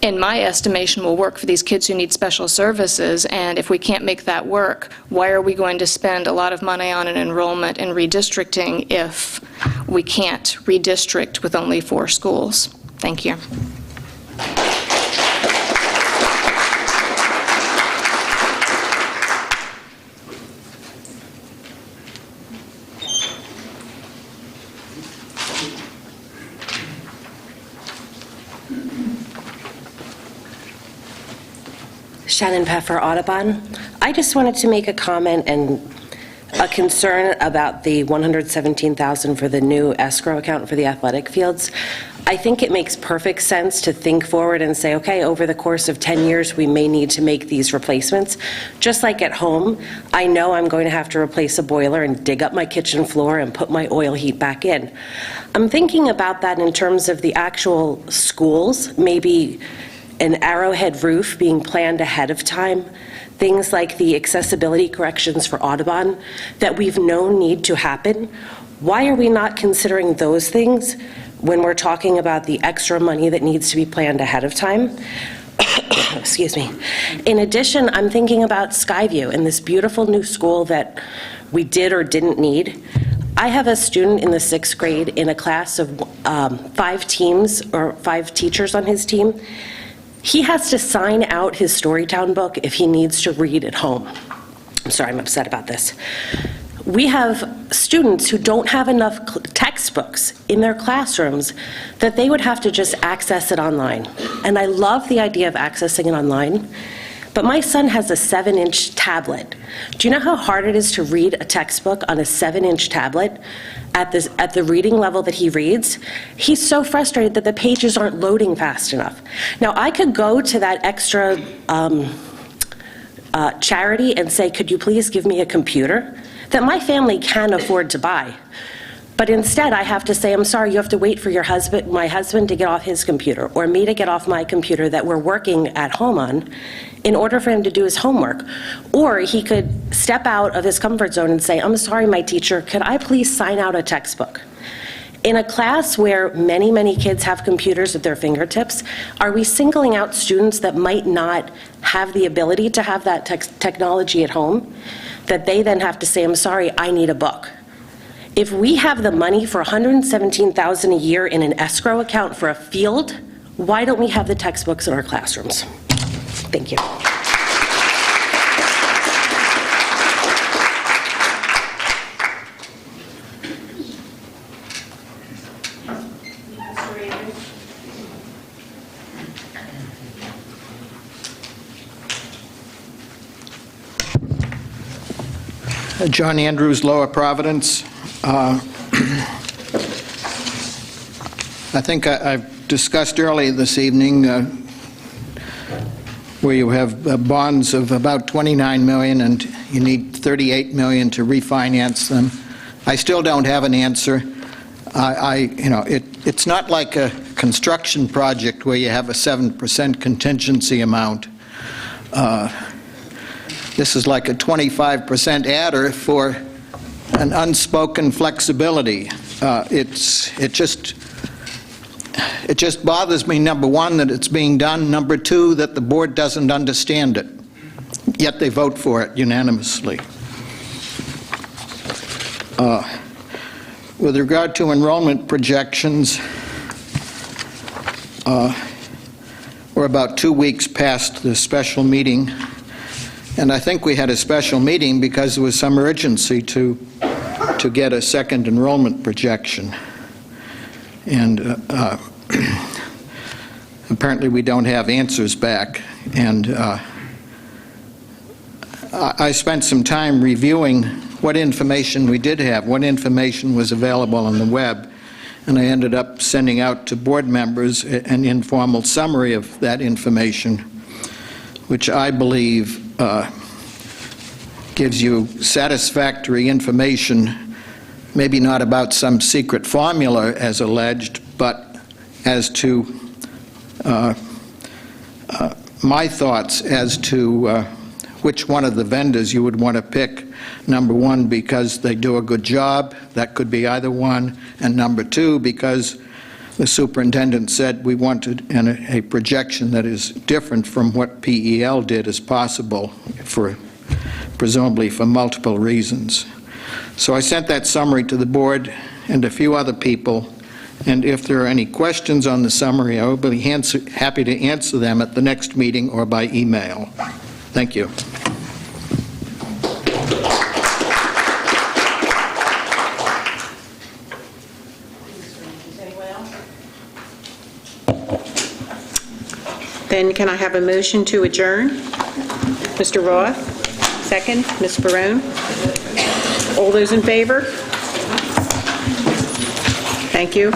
in my estimation, will work for these kids who need special services. And if we can't make that work, why are we going to spend a lot of money on an enrollment and redistricting if we can't redistrict with only 4 schools? Thank you. Shannon Pfeffer, Audubon. I just wanted to make a comment and a concern about the $117,000 for the new escrow account for the athletic fields. I think it makes perfect sense to think forward and say, okay, over the course of 10 years, we may need to make these replacements. Just like at home, I know I'm going to have to replace a boiler and dig up my kitchen floor and put my oil heat back in. I'm thinking about that in terms of the actual schools, maybe an arrowhead roof being planned ahead of time, things like the accessibility corrections for Audubon that we've known need to happen. Why are we not considering those things when we're talking about the extra money that needs to be planned ahead of time? Excuse me. In addition, I'm thinking about Skyview and this beautiful new school that we did or didn't need. I have a student in the 6th grade in a class of 5 teams or 5 teachers on his team. He has to sign out his Storytown book if he needs to read at home. I'm sorry, I'm upset about this. We have students who don't have enough textbooks in their classrooms that they would have to just access it online. And I love the idea of accessing it online, but my son has a 7-inch tablet. Do you know how hard it is to read a textbook on a 7-inch tablet at the reading level that he reads? He's so frustrated that the pages aren't loading fast enough. Now, I could go to that extra charity and say, could you please give me a computer that my family can afford to buy? But instead, I have to say, I'm sorry, you have to wait for my husband to get off his computer or me to get off my computer that we're working at home on in order for him to do his homework. Or he could step out of his comfort zone and say, I'm sorry, my teacher, could I please sign out a textbook? In a class where many, many kids have computers at their fingertips, are we singling out students that might not have the ability to have that technology at home, that they then have to say, I'm sorry, I need a book? If we have the money for $117,000 a year in an escrow account for a field, why don't we have the textbooks in our classrooms? Thank you. John Andrews, Lower Providence. I think I've discussed earlier this evening where you have bonds of about $29 million and you need $38 million to refinance them. I still don't have an answer. It's not like a construction project where you have a 7% contingency amount. This is like a 25% adder for an unspoken flexibility. it just bothers me, number one, that it's being done, number two, that the board doesn't understand it, yet they vote for it unanimously. With regard to enrollment projections, we're about 2 weeks past the special meeting, and I think we had a special meeting because there was some urgency to get a second enrollment projection. And apparently we don't have answers back. And I spent some time reviewing what information we did have, what information was available on the web, and I ended up sending out to board members an informal summary of that information, which I believe gives you satisfactory information, maybe not about some secret formula as alleged, but as to my thoughts as to which one of the vendors you would want to pick. Number one, because they do a good job, that could be either one, and number two, because the superintendent said we wanted a projection that is different from what PEL did as possible, presumably for multiple reasons. So I sent that summary to the board and a few other people, and if there are any questions on the summary, I will be happy to answer them at the next meeting or by email. Thank you. Then can I have a motion to adjourn? Mr. Roth, second. Ms. Barone? All those in favor? Thank you.